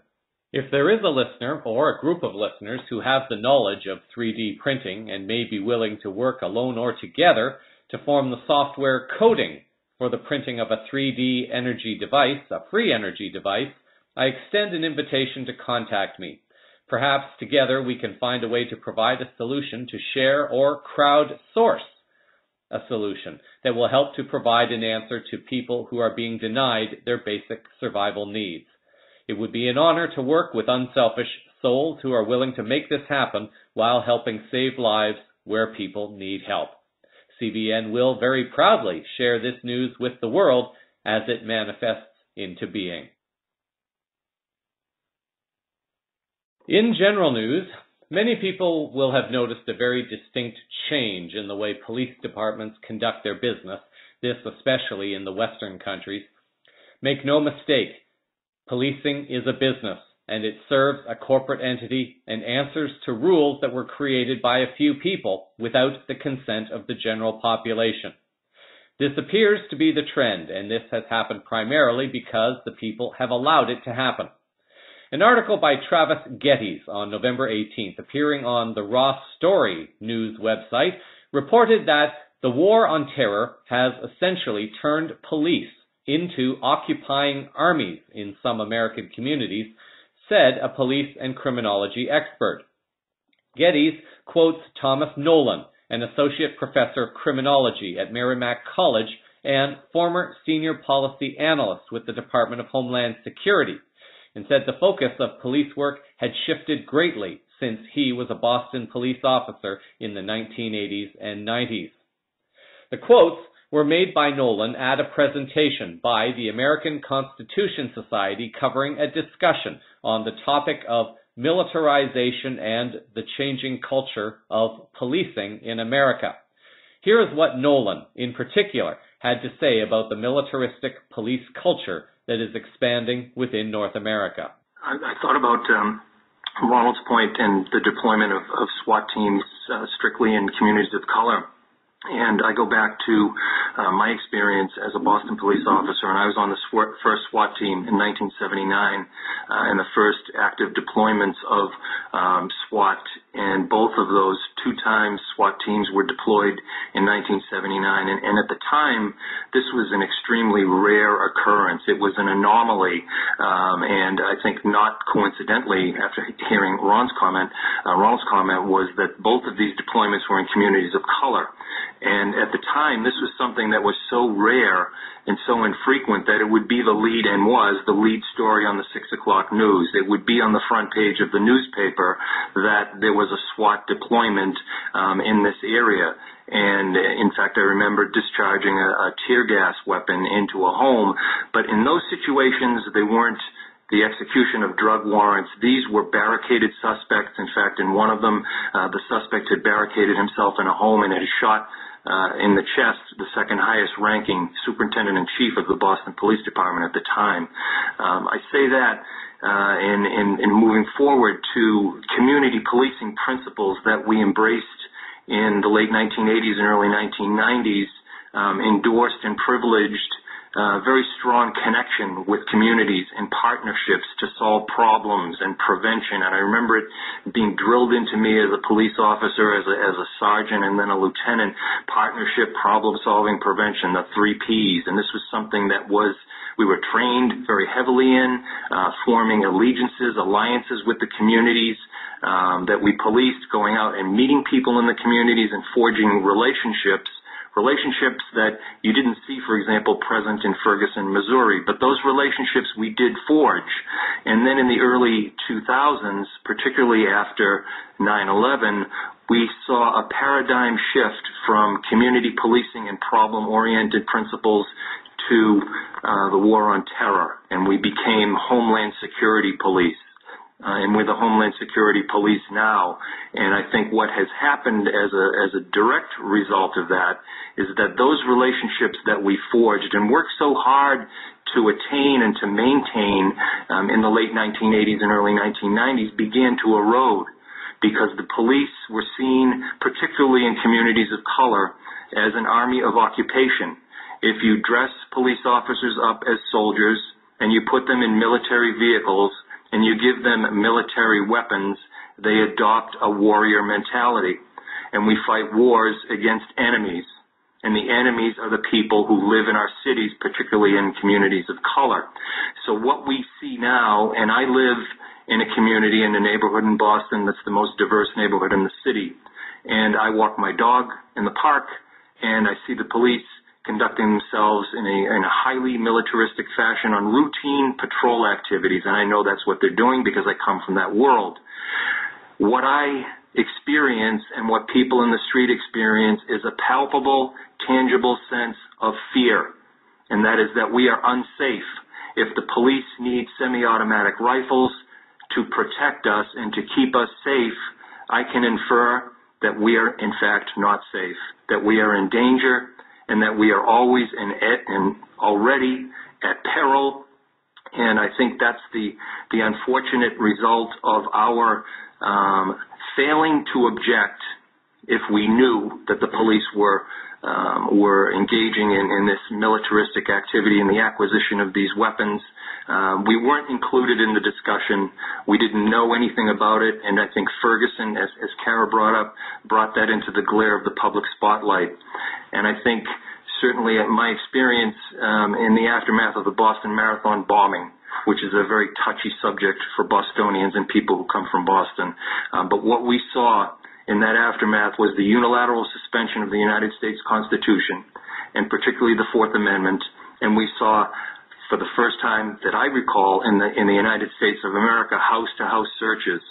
If there is a listener or a group of listeners who have the knowledge of 3D printing and may be willing to work alone or together to form the software coding for the printing of a 3D energy device, a free energy device, I extend an invitation to contact me. Perhaps together we can find a way to provide a solution to share or crowdsource a solution that will help to provide an answer to people who are being denied their basic survival needs. It would be an honor to work with unselfish souls who are willing to make this happen while helping save lives where people need help. CVN will very proudly share this news with the world as it manifests into being. In general news, many people will have noticed a very distinct change in the way police departments conduct their business, this especially in the Western countries. Make no mistake, policing is a business, and it serves a corporate entity and answers to rules that were created by a few people without the consent of the general population. This appears to be the trend, and this has happened primarily because the people have allowed it to happen. An article by Travis Geddes on November 18th, appearing on the Raw Story news website, reported that the war on terror has essentially turned police into occupying armies in some American communities, said a police and criminology expert. Geddes quotes Thomas Nolan, an associate professor of criminology at Merrimack College and former senior policy analyst with the Department of Homeland Security, and said the focus of police work had shifted greatly since he was a Boston police officer in the 1980s and 90s. The quotes were made by Nolan at a presentation by the American Constitution Society covering a discussion on the topic of militarization and the changing culture of policing in America. Here is what Nolan, in particular, had to say about the militaristic police culture that is expanding within North America. I thought about Ronald's point and the deployment of SWAT teams strictly in communities of color. And I go back to my experience as a Boston police officer, and I was on the first SWAT team in 1979, and the first active deployments of SWAT, and both of those 2 times SWAT teams were deployed in 1979, and at the time, this was an extremely rare occurrence. It was an anomaly, and I think not coincidentally, after hearing Ronald's comment was that both of these deployments were in communities of color. And at the time, this was something that was so rare and so infrequent that it would be the lead, and was the lead story on the 6 o'clock news. It would be on the front page of the newspaper that there was a SWAT deployment in this area. And in fact, I remember discharging a tear gas weapon into a home. But in those situations, they weren't the execution of drug warrants. These were barricaded suspects. In fact, in one of them, the suspect had barricaded himself in a home and had shot in the chest the second highest ranking superintendent-in-chief of the Boston Police Department at the time. I say that in moving forward to community policing principles that we embraced in the late 1980s and early 1990s, endorsed and privileged very strong connection with communities and partnerships to solve problems and prevention. And I remember it being drilled into me as a police officer, as a sergeant, and then a lieutenant: partnership, problem-solving, prevention, the 3 Ps. And this was something that we were trained very heavily in, forming alliances with the communities that we policed, going out and meeting people in the communities and forging relationships that you didn't see, for example, present in Ferguson, Missouri. But those relationships we did forge. And then in the early 2000s, particularly after 9/11, we saw a paradigm shift from community policing and problem-oriented principles to the war on terror. And we became Homeland Security Police. And we're the Homeland Security Police now. And I think what has happened as a direct result of that is that those relationships that we forged and worked so hard to attain and to maintain in the late 1980s and early 1990s began to erode, because the police were seen, particularly in communities of color, as an army of occupation. If you dress police officers up as soldiers and you put them in military vehicles and you give them military weapons, they adopt a warrior mentality. And we fight wars against enemies. And the enemies are the people who live in our cities, particularly in communities of color. So what we see now, and I live in a community, in a neighborhood in Boston that's the most diverse neighborhood in the city. And I walk my dog in the park, and I see the police conducting themselves in a highly militaristic fashion on routine patrol activities. And I know that's what they're doing because I come from that world. What I experience and what people in the street experience is a palpable, tangible sense of fear. And that is that we are unsafe. If the police need semi-automatic rifles to protect us and to keep us safe, I can infer that we are, in fact, not safe, that we are in danger, and that we are always and already at peril. And I think that's the unfortunate result of our failing to object if we knew that the police were engaging in this militaristic activity and the acquisition of these weapons. We weren't included in the discussion. We didn't know anything about it, and I think Ferguson, as Kara brought that into the glare of the public spotlight. And I think certainly my experience in the aftermath of the Boston Marathon bombing, which is a very touchy subject for Bostonians and people who come from Boston. But what we saw in that aftermath was the unilateral suspension of the United States Constitution, and particularly the Fourth Amendment. And we saw, for the first time that I recall in the United States of America, house-to-house searches.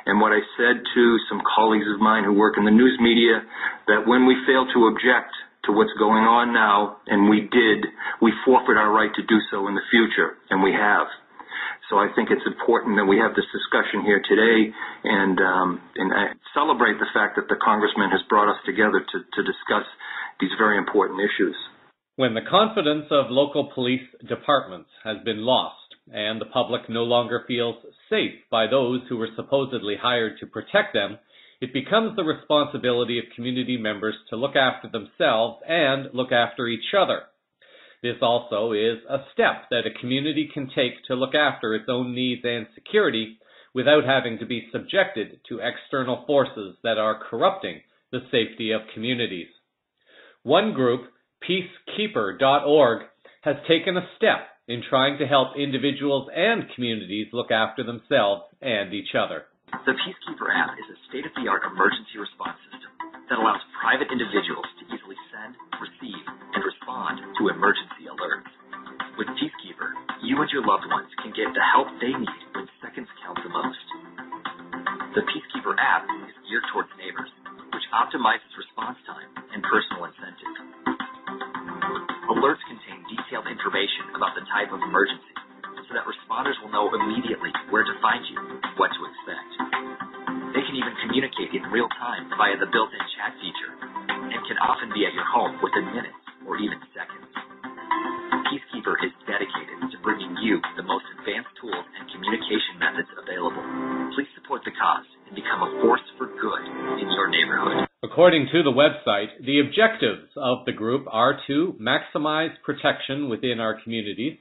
And what I said to some colleagues of mine who work in the news media, that when we fail to object to what's going on now, and we did, we forfeit our right to do so in the future, and we have. So I think it's important that we have this discussion here today and I celebrate the fact that the Congressman has brought us together to discuss these very important issues. When the confidence of local police departments has been lost and the public no longer feels safe by those who were supposedly hired to protect them, it becomes the responsibility of community members to look after themselves and look after each other. This also is a step that a community can take to look after its own needs and security without having to be subjected to external forces that are corrupting the safety of communities. One group, peacekeeper.org, has taken a step in trying to help individuals and communities look after themselves and each other. The Peacekeeper app is a state-of-the-art emergency response system that allows private individuals to easily send, receive, and respond to emergency alerts. With Peacekeeper, you and your loved ones can get the help they need when seconds count the most. The Peacekeeper app is geared towards neighbors, which optimizes response time and personal incentives. Alerts contain detailed information about the type of emergency, so that responders will know immediately where to find you, what to expect. They can even communicate in real time via the built-in chat feature, and can often be at your home within minutes or even seconds. Peacekeeper is dedicated to bringing you the most advanced tools and communication methods available. Please support the cause and become a force for good in your neighborhood. According to the website, the objectives of the group are to maximize protection within our communities,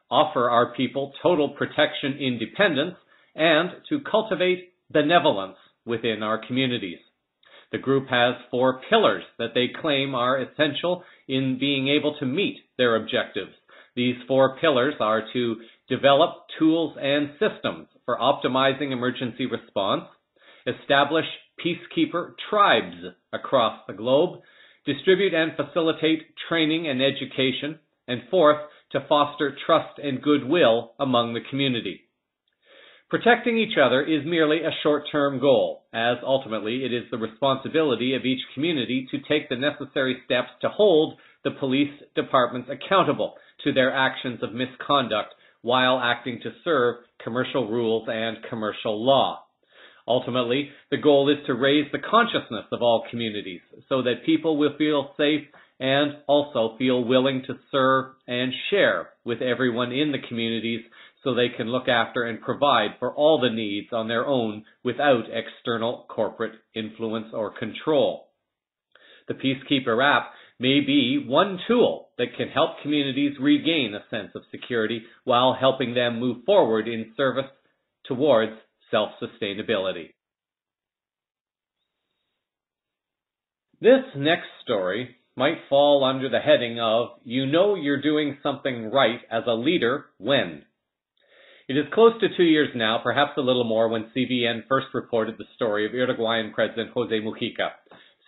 offer our people total protection independence, and to cultivate benevolence within our communities. The group has 4 pillars that they claim are essential in being able to meet their objectives. These 4 pillars are to develop tools and systems for optimizing emergency response, establish peacekeeper tribes across the globe, distribute and facilitate training and education, and 4th, to foster trust and goodwill among the community. Protecting each other is merely a short-term goal, as ultimately it is the responsibility of each community to take the necessary steps to hold the police departments accountable to their actions of misconduct while acting to serve commercial rules and commercial law. Ultimately, the goal is to raise the consciousness of all communities so that people will feel safe and also feel willing to serve and share with everyone in the communities so they can look after and provide for all the needs on their own without external corporate influence or control. The Peacekeeper app may be one tool that can help communities regain a sense of security while helping them move forward in service towards self-sustainability. This next story might fall under the heading of, you know you're doing something right as a leader when. It is close to 2 years now, perhaps a little more, when CVN first reported the story of Uruguayan President José Mujica.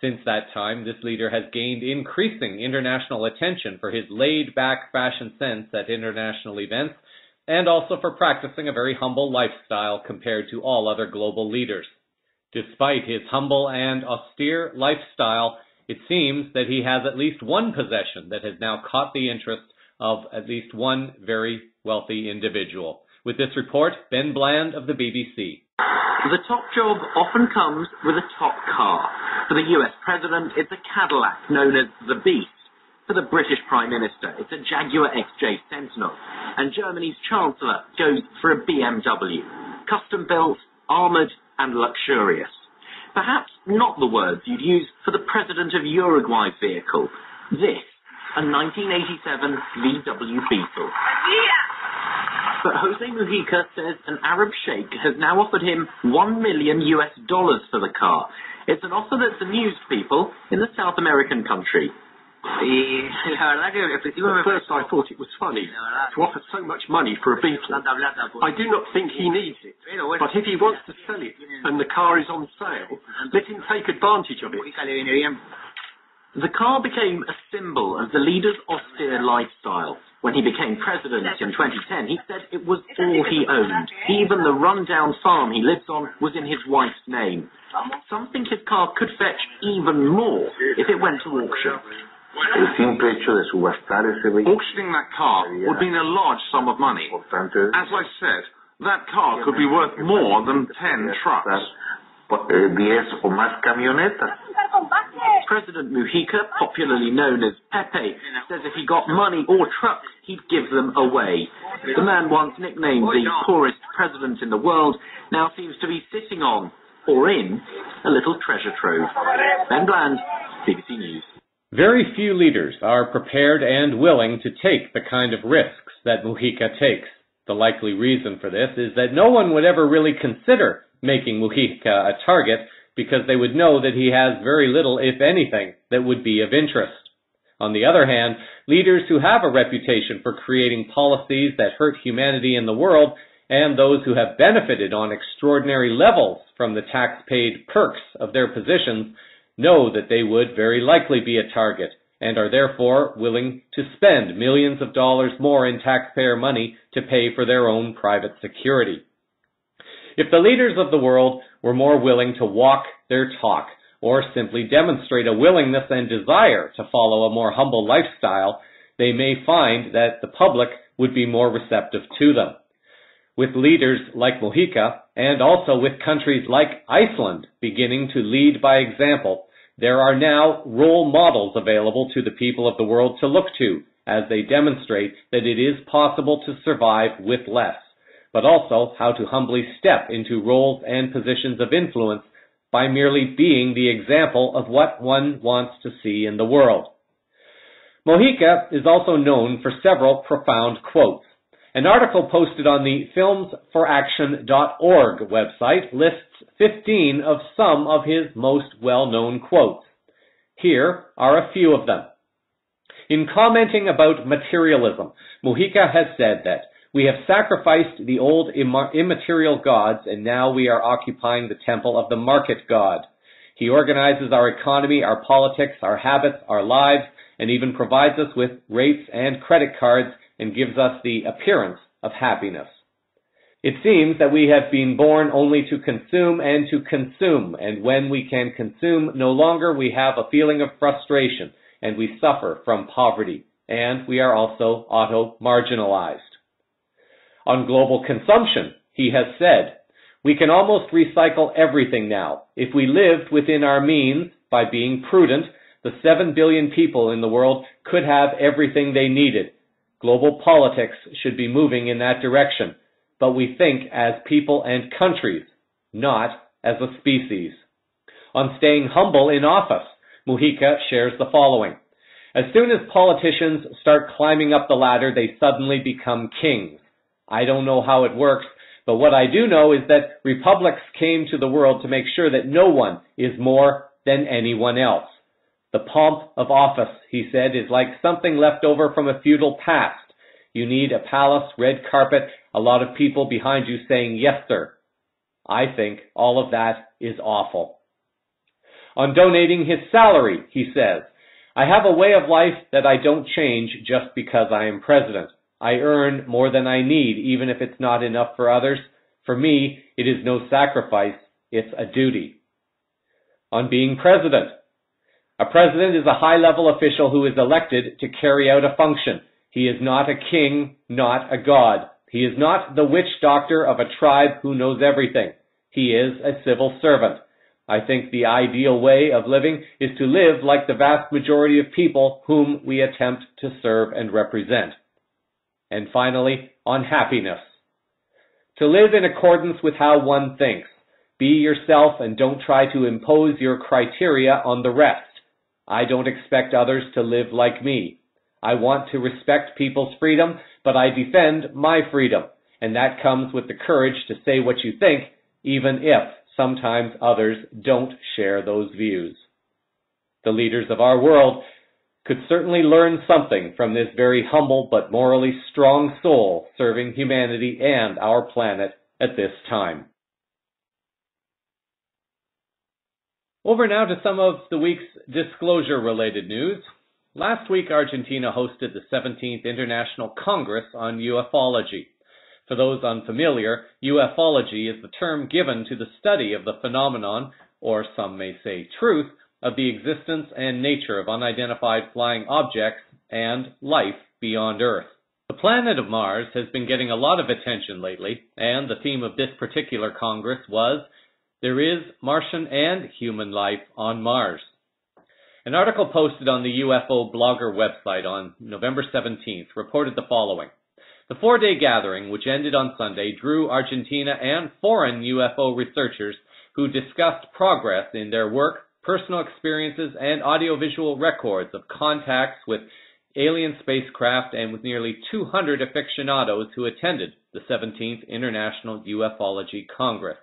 Since that time, this leader has gained increasing international attention for his laid-back fashion sense at international events, and also for practicing a very humble lifestyle compared to all other global leaders. Despite his humble and austere lifestyle, it seems that he has at least one possession that has now caught the interest of at least one very wealthy individual. With this report, Ben Bland of the BBC. The top job often comes with a top car. For the US President, it's a Cadillac known as the Beast. For the British Prime Minister, it's a Jaguar XJ Sentinel. And Germany's Chancellor goes for a BMW. Custom-built, armoured and luxurious. Perhaps not the words you'd use for the President of Uruguay's vehicle. This, a 1987 VW Beetle. But Jose Mujica says an Arab sheikh has now offered him $1 million for the car. It's an offer that's amused people in the South American country. At first I thought it was funny to offer so much money for a Beetle. I do not think he needs it, but if he wants to sell it and the car is on sale, let him take advantage of it. The car became a symbol of the leader's austere lifestyle. When he became president in 2010, he said it was all he owned. Even the rundown farm he lives on was in his wife's name. Some think his car could fetch even more if it went to auction. Auctioning that car would mean a large sum of money. As I said, that car could be worth more than 10 trucks. President Mujica, popularly known as Pepe, says if he got money or trucks, he'd give them away. The man once nicknamed the poorest president in the world now seems to be sitting on, or in, a little treasure trove. Ben Bland, BBC News. Very few leaders are prepared and willing to take the kind of risks that Mujica takes. The likely reason for this is that no one would ever really consider making Mujica a target because they would know that he has very little, if anything, that would be of interest. On the other hand, leaders who have a reputation for creating policies that hurt humanity in the world and those who have benefited on extraordinary levels from the tax-paid perks of their positions know that they would very likely be a target and are therefore willing to spend millions of dollars more in taxpayer money to pay for their own private security. If the leaders of the world were more willing to walk their talk or simply demonstrate a willingness and desire to follow a more humble lifestyle, they may find that the public would be more receptive to them. With leaders like Mujica, and also with countries like Iceland beginning to lead by example, there are now role models available to the people of the world to look to as they demonstrate that it is possible to survive with less, but also how to humbly step into roles and positions of influence by merely being the example of what one wants to see in the world. Mujica is also known for several profound quotes. An article posted on the filmsforaction.org website lists 15 of some of his most well-known quotes. Here are a few of them. In commenting about materialism, Mujica has said that we have sacrificed the old immaterial gods and now we are occupying the temple of the market god. He organizes our economy, our politics, our habits, our lives, and even provides us with rates and credit cards and gives us the appearance of happiness. It seems that we have been born only to consume, and when we can consume no longer, we have a feeling of frustration, and we suffer from poverty, and we are also auto-marginalized. On global consumption, he has said, we can almost recycle everything now. If we lived within our means, by being prudent, the 7 billion people in the world could have everything they needed. Global politics should be moving in that direction, but we think as people and countries, not as a species. On staying humble in office, Mujica shares the following. As soon as politicians start climbing up the ladder, they suddenly become kings. I don't know how it works, but what I do know is that republics came to the world to make sure that no one is more than anyone else. The pomp of office, he said, is like something left over from a feudal past. You need a palace, red carpet, a lot of people behind you saying, yes, sir. I think all of that is awful. On donating his salary, he says, I have a way of life that I don't change just because I am president. I earn more than I need, even if it's not enough for others. For me, it is no sacrifice, it's a duty. On being president. A president is a high-level official who is elected to carry out a function. He is not a king, not a god. He is not the witch doctor of a tribe who knows everything. He is a civil servant. I think the ideal way of living is to live like the vast majority of people whom we attempt to serve and represent. And finally, on happiness. To live in accordance with how one thinks. Be yourself and don't try to impose your criteria on the rest. I don't expect others to live like me. I want to respect people's freedom, but I defend my freedom. And that comes with the courage to say what you think, even if sometimes others don't share those views. The leaders of our world could certainly learn something from this very humble but morally strong soul serving humanity and our planet at this time. Over now to some of the week's disclosure-related news. Last week, Argentina hosted the 17th International Congress on Ufology. For those unfamiliar, ufology is the term given to the study of the phenomenon, or some may say truth, of the existence and nature of unidentified flying objects and life beyond Earth. The planet of Mars has been getting a lot of attention lately, and the theme of this particular Congress was, "There is Martian and human life on Mars." An article posted on the UFO blogger website on November 17th reported the following. The 4-day gathering, which ended on Sunday, drew Argentina and foreign UFO researchers who discussed progress in their work, personal experiences, and audiovisual records of contacts with alien spacecraft, and with nearly 200 aficionados who attended the 17th International Ufology Congress.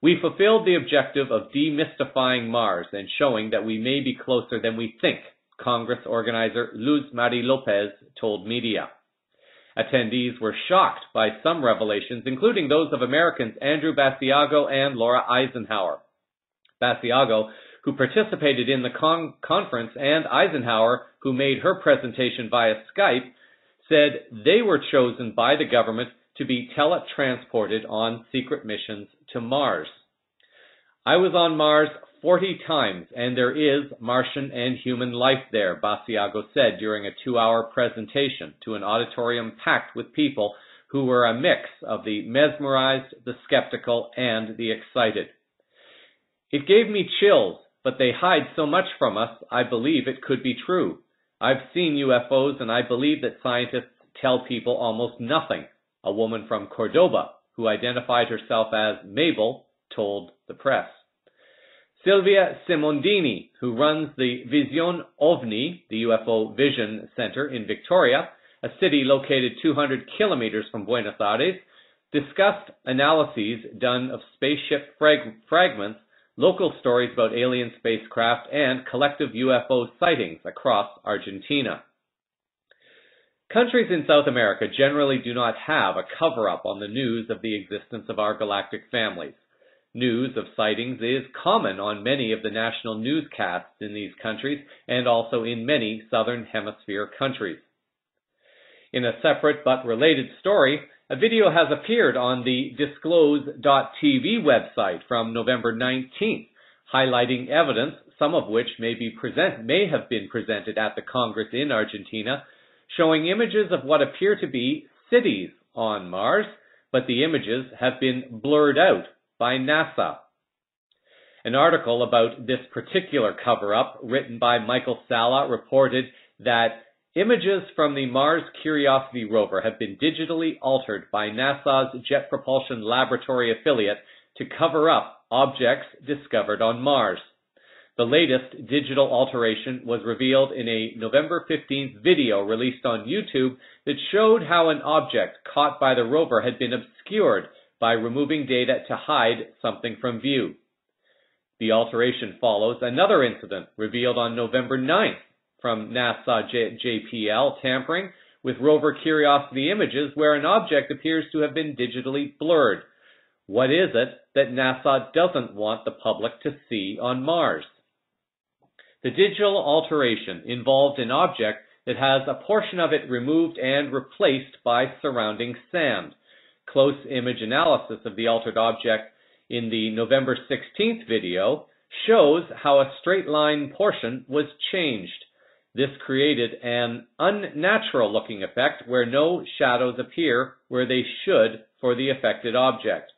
We fulfilled the objective of demystifying Mars and showing that we may be closer than we think, Congress organizer Luz Mari Lopez told media. Attendees were shocked by some revelations, including those of Americans Andrew Basiago and Laura Eisenhower. Basiago, who participated in the conference, and Eisenhower, who made her presentation via Skype, said they were chosen by the government to be teletransported on secret missions to Mars. "I was on Mars 40 times, and there is Martian and human life there," Basiago said during a 2-hour presentation to an auditorium packed with people who were a mix of the mesmerized, the skeptical, and the excited. "It gave me chills, but they hide so much from us, I believe it could be true. I've seen UFOs, and I believe that scientists tell people almost nothing," a woman from Cordoba, who identified herself as Mabel, told the press. Silvia Simondini, who runs the Vision OVNI, the UFO Vision Center in Victoria, a city located 200 kilometers from Buenos Aires, discussed analyses done of spaceship fragments, local stories about alien spacecraft, and collective UFO sightings across Argentina. Countries in South America generally do not have a cover-up on the news of the existence of our galactic families. News of sightings is common on many of the national newscasts in these countries, and also in many Southern Hemisphere countries. In a separate but related story, a video has appeared on the disclose.tv website from November 19th, highlighting evidence, some of which may have been presented at the Congress in Argentina, showing images of what appear to be cities on Mars, but the images have been blurred out by NASA. An article about this particular cover-up, written by Michael Sala, reported that images from the Mars Curiosity rover have been digitally altered by NASA's Jet Propulsion Laboratory affiliate to cover up objects discovered on Mars. The latest digital alteration was revealed in a November 15th video released on YouTube that showed how an object caught by the rover had been obscured by removing data to hide something from view. The alteration follows another incident revealed on November 9th from NASA JPL tampering with rover Curiosity images where an object appears to have been digitally blurred. What is it that NASA doesn't want the public to see on Mars? The digital alteration involved an object that has a portion of it removed and replaced by surrounding sand. Close image analysis of the altered object in the November 16th video shows how a straight line portion was changed. This created an unnatural-looking effect where no shadows appear where they should for the affected object.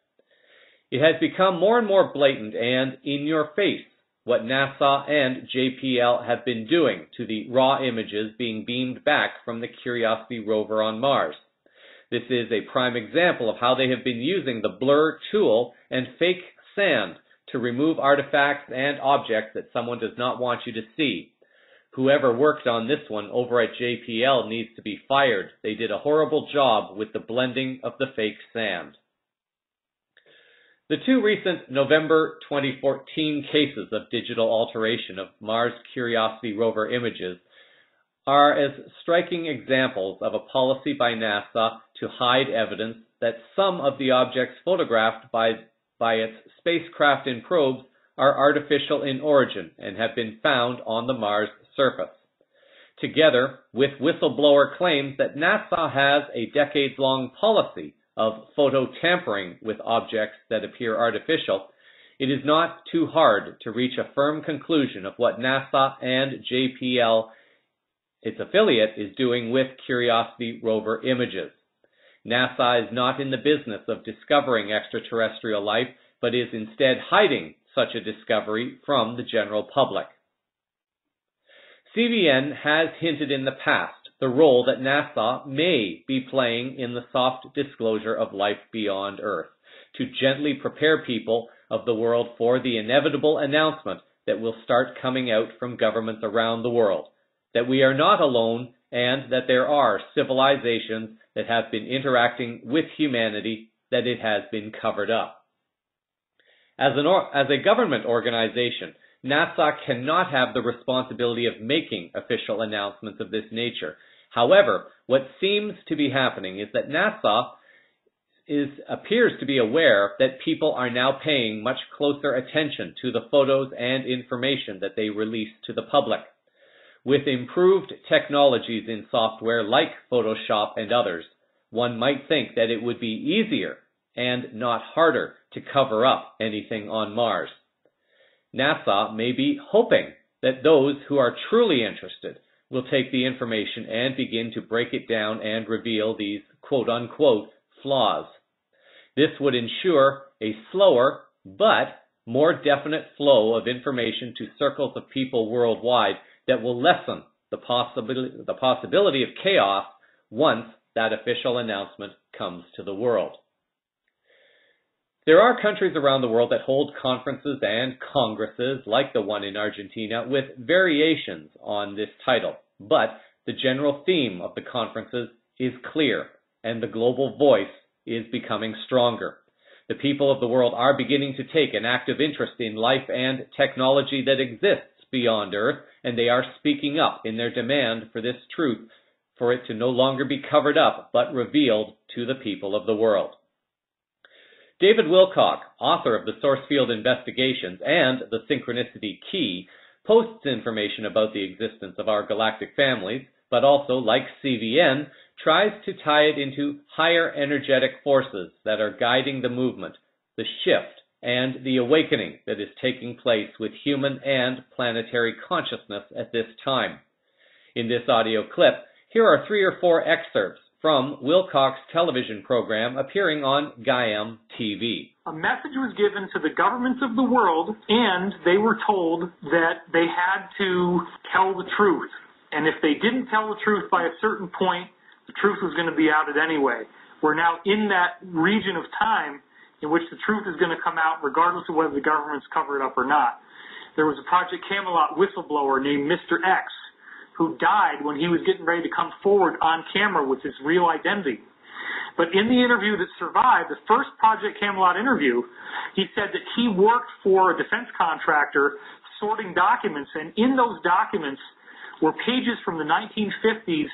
It has become more and more blatant and in your face what NASA and JPL have been doing to the raw images being beamed back from the Curiosity rover on Mars. This is a prime example of how they have been using the blur tool and fake sand to remove artifacts and objects that someone does not want you to see. Whoever worked on this one over at JPL needs to be fired. They did a horrible job with the blending of the fake sand. The two recent November 2014 cases of digital alteration of Mars Curiosity rover images are as striking examples of a policy by NASA to hide evidence that some of the objects photographed by its spacecraft and probes are artificial in origin and have been found on the Mars surface. Together with whistleblower claims that NASA has a decades-long policy of photo tampering with objects that appear artificial, it is not too hard to reach a firm conclusion of what NASA and JPL, its affiliate, is doing with Curiosity rover images. NASA is not in the business of discovering extraterrestrial life, but is instead hiding such a discovery from the general public. CVN has hinted in the past the role that NASA may be playing in the soft disclosure of life beyond Earth, to gently prepare people of the world for the inevitable announcement that will start coming out from governments around the world, that we are not alone and that there are civilizations that have been interacting with humanity, that it has been covered up. As a government organization, NASA cannot have the responsibility of making official announcements of this nature. However, what seems to be happening is that NASA appears to be aware that people are now paying much closer attention to the photos and information that they release to the public. With improved technologies in software like Photoshop and others, one might think that it would be easier and not harder to cover up anything on Mars. NASA may be hoping that those who are truly interested will take the information and begin to break it down and reveal these quote-unquote flaws. This would ensure a slower but more definite flow of information to circles of people worldwide that will lessen the possibility of chaos once that official announcement comes to the world. There are countries around the world that hold conferences and congresses like the one in Argentina with variations on this title, but the general theme of the conferences is clear and the global voice is becoming stronger. The people of the world are beginning to take an active interest in life and technology that exists beyond Earth, and they are speaking up in their demand for this truth, for it to no longer be covered up but revealed to the people of the world. David Wilcock, author of the Source Field Investigations and the Synchronicity Key, posts information about the existence of our galactic families, but also, like CVN, tries to tie it into higher energetic forces that are guiding the movement, the shift, and the awakening that is taking place with human and planetary consciousness at this time. In this audio clip, here are 3 or 4 excerpts from Wilcock's television program appearing on Gaiam TV. A message was given to the governments of the world, and they were told that they had to tell the truth. And if they didn't tell the truth by a certain point, the truth was going to be outed anyway. We're now in that region of time in which the truth is going to come out regardless of whether the governments cover it up or not. There was a Project Camelot whistleblower named Mr. X who died when he was getting ready to come forward on camera with his real identity. But in the interview that survived, the first Project Camelot interview, he said that he worked for a defense contractor sorting documents, and in those documents were pages from the 1950s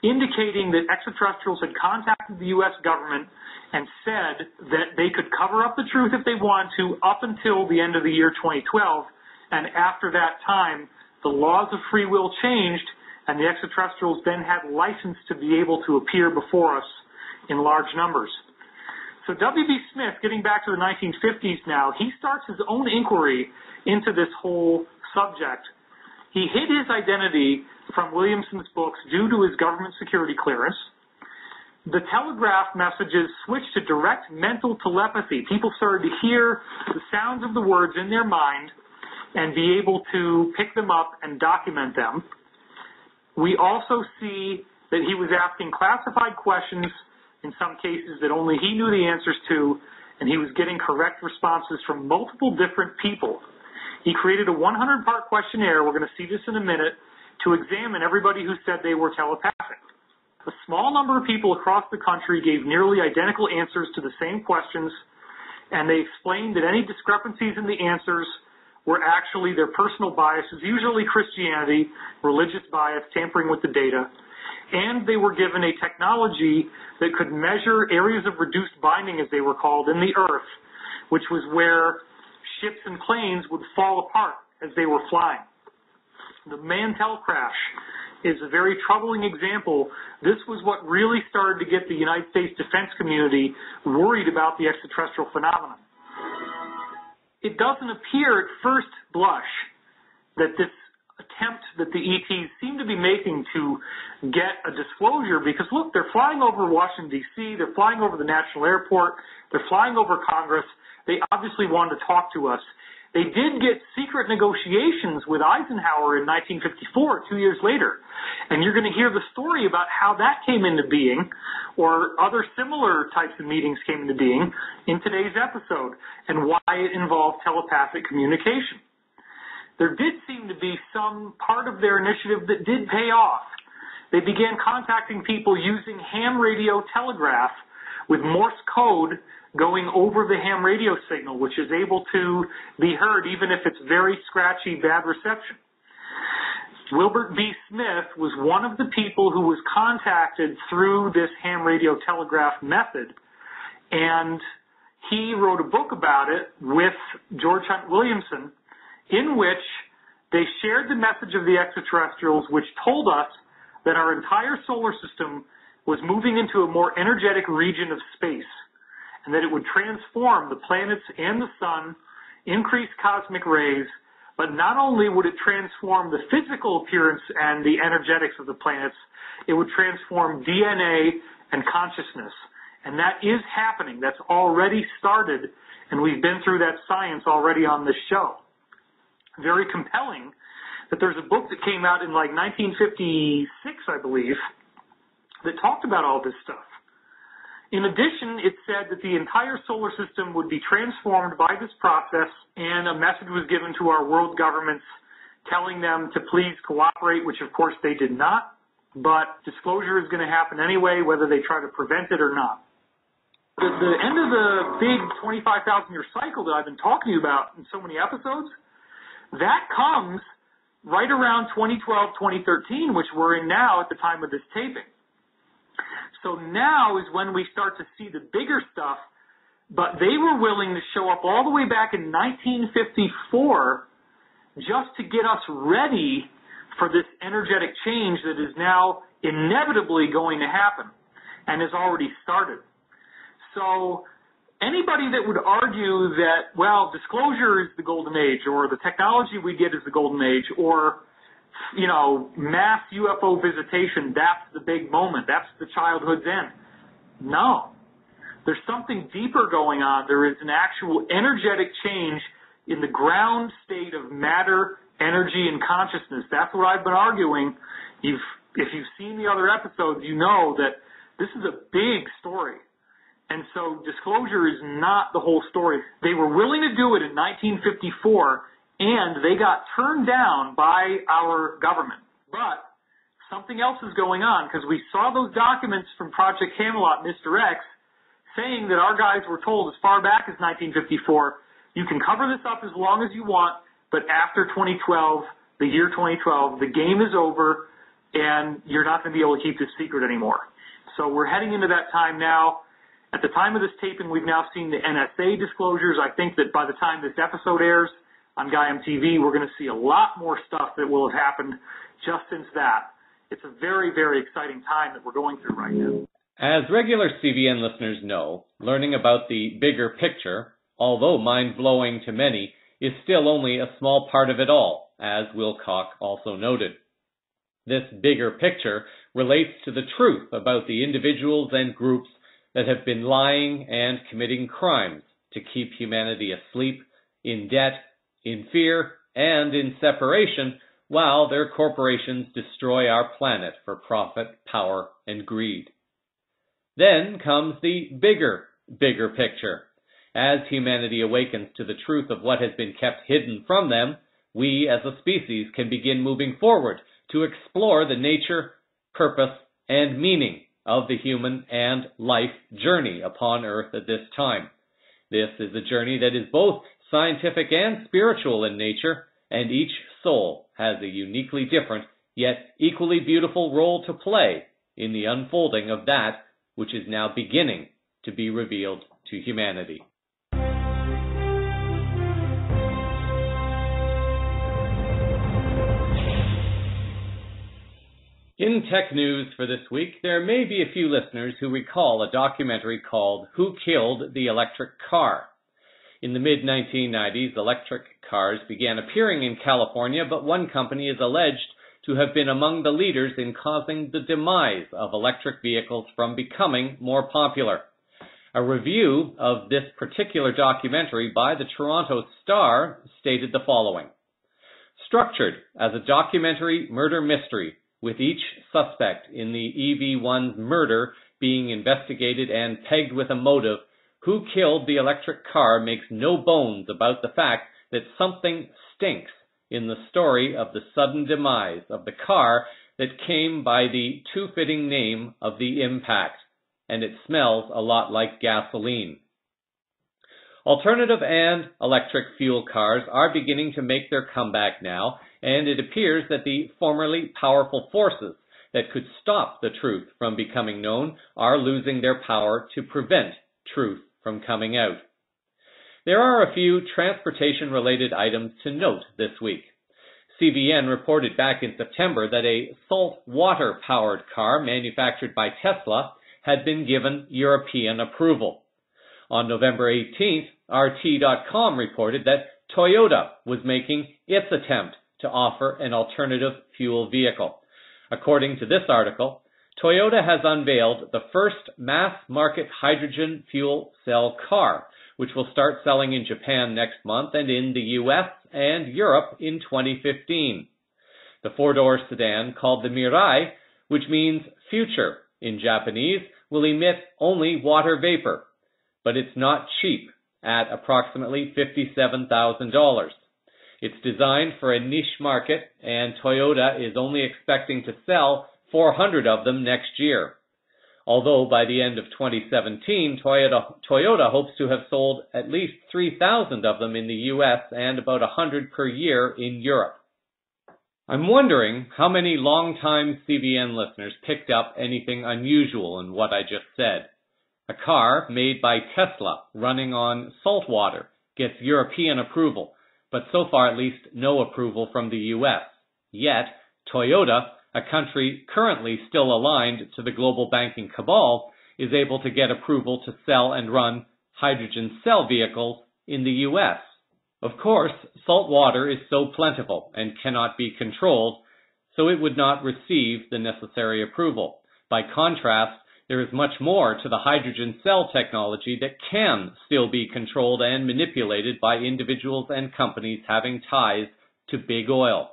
indicating that extraterrestrials had contacted the U.S. government and said that they could cover up the truth if they want to up until the end of the year 2012, and after that time, the laws of free will changed, and the extraterrestrials then had license to be able to appear before us in large numbers. So W.B. Smith, getting back to the 1950s now, he starts his own inquiry into this whole subject. He hid his identity from Williamson's books due to his government security clearance. The telegraph messages switched to direct mental telepathy. People started to hear the sounds of the words in their mind and be able to pick them up and document them. We also see that he was asking classified questions, in some cases that only he knew the answers to, and he was getting correct responses from multiple different people. He created a 100-part questionnaire, we're going to see this in a minute, to examine everybody who said they were telepathic. A small number of people across the country gave nearly identical answers to the same questions, and they explained that any discrepancies in the answers were actually their personal biases, usually Christianity, religious bias, tampering with the data, and they were given a technology that could measure areas of reduced binding, as they were called, in the earth, which was where ships and planes would fall apart as they were flying. The Mantell crash is a very troubling example. This was what really started to get the United States defense community worried about the extraterrestrial phenomenon. It doesn't appear at first blush that this attempt that the ETs seem to be making to get a disclosure, because look, they're flying over Washington, D.C., they're flying over the National Airport, they're flying over Congress, they obviously wanted to talk to us. They did get secret negotiations with Eisenhower in 1954, 2 years later. And you're going to hear the story about how that came into being, or other similar types of meetings came into being in today's episode, and why it involved telepathic communication. There did seem to be some part of their initiative that did pay off. They began contacting people using ham radio telegraph with Morse code going over the ham radio signal, which is able to be heard even if it's very scratchy, bad reception. Wilbert B. Smith was one of the people who was contacted through this ham radio telegraph method, and he wrote a book about it with George Hunt Williamson, in which they shared the message of the extraterrestrials, which told us that our entire solar system was moving into a more energetic region of space, and that it would transform the planets and the sun, increase cosmic rays, but not only would it transform the physical appearance and the energetics of the planets, it would transform DNA and consciousness. And that is happening. That's already started, and we've been through that science already on this show. Very compelling that there's a book that came out in like 1956, I believe, that talked about all this stuff. In addition, it said that the entire solar system would be transformed by this process, and a message was given to our world governments telling them to please cooperate, which of course they did not, but disclosure is going to happen anyway, whether they try to prevent it or not. The end of the big 25,000-year cycle that I've been talking to you about in so many episodes, that comes right around 2012, 2013, which we're in now at the time of this taping. So now is when we start to see the bigger stuff, but they were willing to show up all the way back in 1954 just to get us ready for this energetic change that is now inevitably going to happen and has already started. So anybody that would argue that, well, disclosure is the golden age, or the technology we get is the golden age, or mass UFO visitation, that's the big moment, that's the childhood's end. No. There's something deeper going on. There is an actual energetic change in the ground state of matter, energy, and consciousness. That's what I've been arguing. If you've seen the other episodes, you know that this is a big story. And so disclosure is not the whole story. They were willing to do it in 1954, and they got turned down by our government. But something else is going on, because we saw those documents from Project Camelot, Mr. X, saying that our guys were told as far back as 1954, you can cover this up as long as you want, but after 2012, the year 2012, the game is over, and you're not going to be able to keep this secret anymore. So we're heading into that time now. At the time of this taping, we've now seen the NSA disclosures. I think that by the time this episode airs on Gaiam TV, we're going to see a lot more stuff that will have happened just since that. It's a very, very exciting time that we're going through right now. As regular CVN listeners know, learning about the bigger picture, although mind-blowing to many, is still only a small part of it all, as Wilcock also noted. This bigger picture relates to the truth about the individuals and groups that have been lying and committing crimes to keep humanity asleep, in debt, in fear, and in separation, while their corporations destroy our planet for profit, power, and greed. Then comes the bigger picture. As humanity awakens to the truth of what has been kept hidden from them, we as a species can begin moving forward to explore the nature, purpose, and meaning of the human and life journey upon Earth at this time. This is a journey that is both scientific and spiritual in nature, and each soul has a uniquely different, yet equally beautiful role to play in the unfolding of that which is now beginning to be revealed to humanity. In tech news for this week, there may be a few listeners who recall a documentary called Who Killed the Electric Car? In the mid-1990s, electric cars began appearing in California, but one company is alleged to have been among the leaders in causing the demise of electric vehicles from becoming more popular. A review of this particular documentary by the Toronto Star stated the following: structured as a documentary murder mystery, with each suspect in the EV1's murder being investigated and pegged with a motive, Who Killed the Electric Car makes no bones about the fact that something stinks in the story of the sudden demise of the car that came by the too-fitting name of the Impact, and it smells a lot like gasoline. Alternative and electric fuel cars are beginning to make their comeback now, and it appears that the formerly powerful forces that could stop the truth from becoming known are losing their power to prevent truth from coming out. There are a few transportation-related items to note this week. CVN reported back in September that a salt-water-powered car manufactured by Tesla had been given European approval. On November 18th, RT.com reported that Toyota was making its attempt to offer an alternative fuel vehicle. According to this article, Toyota has unveiled the first mass-market hydrogen fuel cell car, which will start selling in Japan next month and in the US and Europe in 2015. The four-door sedan, called the Mirai, which means future in Japanese, will emit only water vapor, but it's not cheap at approximately $57,000. It's designed for a niche market, and Toyota is only expecting to sell 400 of them next year. Although by the end of 2017, Toyota hopes to have sold at least 3,000 of them in the US and about 100 per year in Europe. I'm wondering how many long-time CVN listeners picked up anything unusual in what I just said. A car made by Tesla running on salt water gets European approval, but so far at least no approval from the US. Yet, Toyota, a country currently still aligned to the global banking cabal, is able to get approval to sell and run hydrogen cell vehicles in the US. Of course, salt water is so plentiful and cannot be controlled, so it would not receive the necessary approval. By contrast, there is much more to the hydrogen cell technology that can still be controlled and manipulated by individuals and companies having ties to big oil.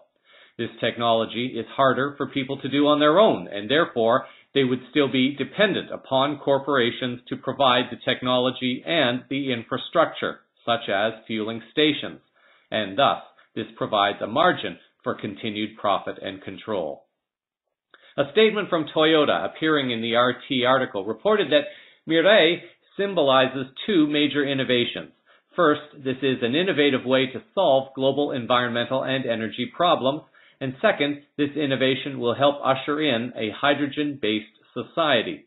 This technology is harder for people to do on their own, and therefore they would still be dependent upon corporations to provide the technology and the infrastructure, such as fueling stations, and thus this provides a margin for continued profit and control. A statement from Toyota appearing in the RT article reported that Mirai symbolizes two major innovations. First, this is an innovative way to solve global environmental and energy problems, and second, this innovation will help usher in a hydrogen-based society.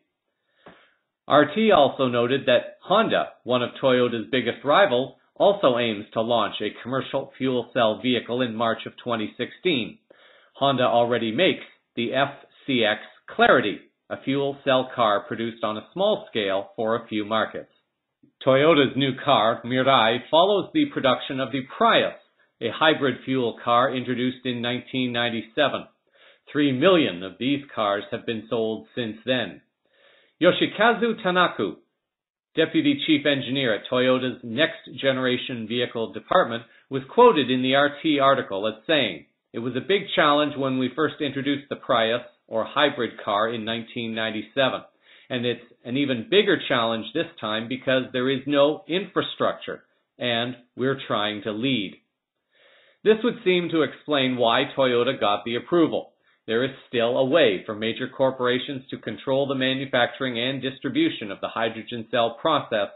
RT also noted that Honda, one of Toyota's biggest rivals, also aims to launch a commercial fuel cell vehicle in March of 2016. Honda already makes the FCX Clarity, a fuel cell car produced on a small scale for a few markets. Toyota's new car, Mirai, follows the production of the Prius, a hybrid fuel car introduced in 1997. 3 million of these cars have been sold since then. Yoshikazu Tanaku, Deputy Chief Engineer at Toyota's Next Generation Vehicle Department, was quoted in the RT article as saying, "It was a big challenge when we first introduced the Prius, or hybrid car, in 1997. And it's an even bigger challenge this time because there is no infrastructure, and we're trying to lead." This would seem to explain why Toyota got the approval. There is still a way for major corporations to control the manufacturing and distribution of the hydrogen cell process,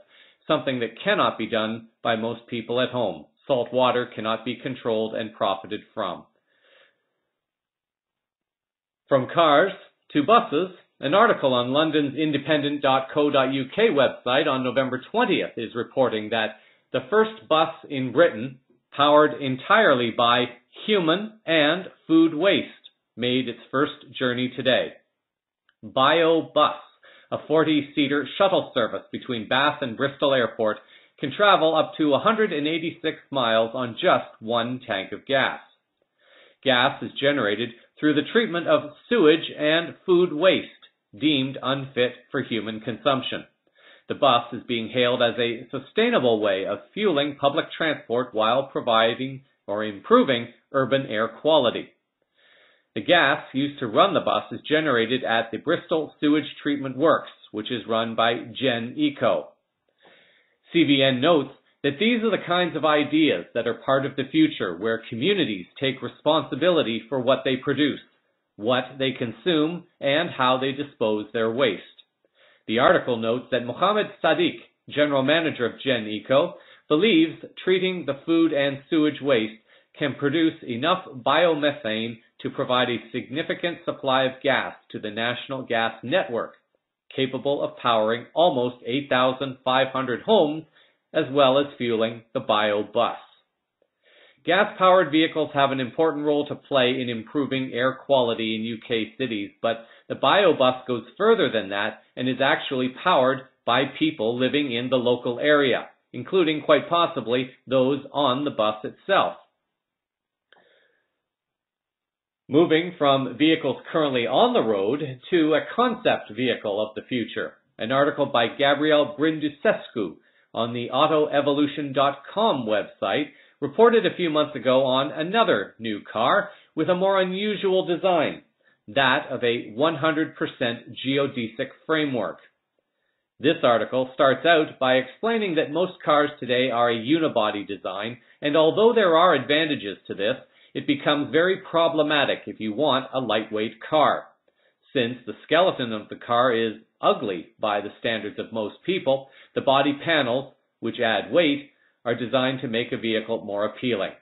something that cannot be done by most people at home. Salt water cannot be controlled and profited from. From cars to buses, an article on London's independent.co.uk website on November 20th is reporting that the first bus in Britain, powered entirely by human and food waste, made its first journey today. BioBus, a 40-seater shuttle service between Bath and Bristol Airport, can travel up to 186 miles on just one tank of gas. Gas is generated through the treatment of sewage and food waste, deemed unfit for human consumption. The bus is being hailed as a sustainable way of fueling public transport while providing or improving urban air quality. The gas used to run the bus is generated at the Bristol Sewage Treatment Works, which is run by Gen Eco. CVN notes that these are the kinds of ideas that are part of the future, where communities take responsibility for what they produce, what they consume, and how they dispose their waste. The article notes that Mohammed Sadiq, general manager of Gen Eco, believes treating the food and sewage waste can produce enough biomethane to provide a significant supply of gas to the national gas network, capable of powering almost 8,500 homes, as well as fueling the BioBus. Gas-powered vehicles have an important role to play in improving air quality in UK cities, but the BioBus goes further than that and is actually powered by people living in the local area, including quite possibly those on the bus itself. Moving from vehicles currently on the road to a concept vehicle of the future, an article by Gabriel Brindusescu on the autoevolution.com website reported a few months ago on another new car with a more unusual design, that of a 100% geodesic framework. This article starts out by explaining that most cars today are a unibody design, and although there are advantages to this, it becomes very problematic if you want a lightweight car. Since the skeleton of the car is ugly by the standards of most people, the body panels, which add weight, are designed to make a vehicle more appealing.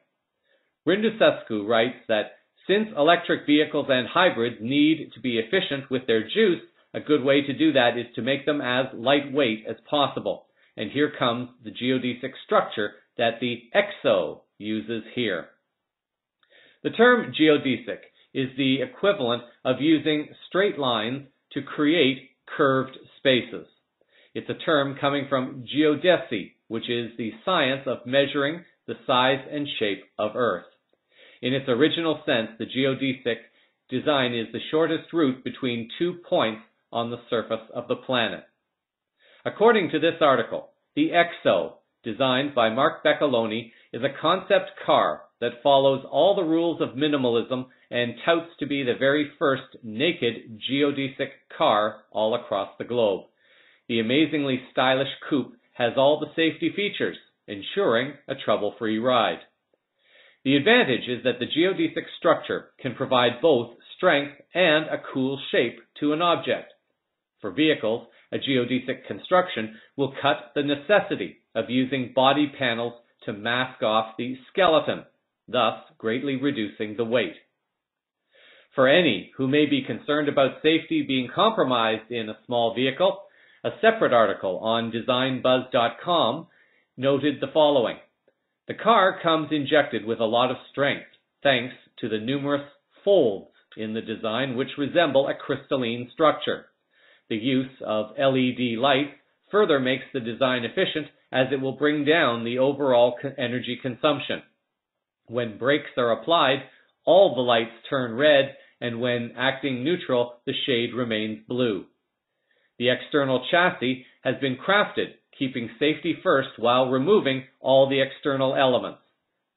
Brindusescu writes that since electric vehicles and hybrids need to be efficient with their juice, a good way to do that is to make them as lightweight as possible. And here comes the geodesic structure that the EXO uses here. The term geodesic is the equivalent of using straight lines to create curved spaces. It's a term coming from geodesy, which is the science of measuring the size and shape of Earth. In its original sense, the geodesic design is the shortest route between 2 points on the surface of the planet. According to this article, the EXO, designed by Mark Beccaloni, is a concept car that follows all the rules of minimalism and touts to be the very first naked geodesic car all across the globe. The amazingly stylish coupe has all the safety features, ensuring a trouble-free ride. The advantage is that the geodesic structure can provide both strength and a cool shape to an object. For vehicles, a geodesic construction will cut the necessity of using body panels to mask off the skeleton, thus greatly reducing the weight. For any who may be concerned about safety being compromised in a small vehicle, a separate article on designbuzz.com noted the following. The car comes injected with a lot of strength, thanks to the numerous folds in the design which resemble a crystalline structure. The use of LED lights further makes the design efficient, as it will bring down the overall energy consumption. When brakes are applied, all the lights turn red, and when acting neutral, the shade remains blue. The external chassis has been crafted, keeping safety first while removing all the external elements.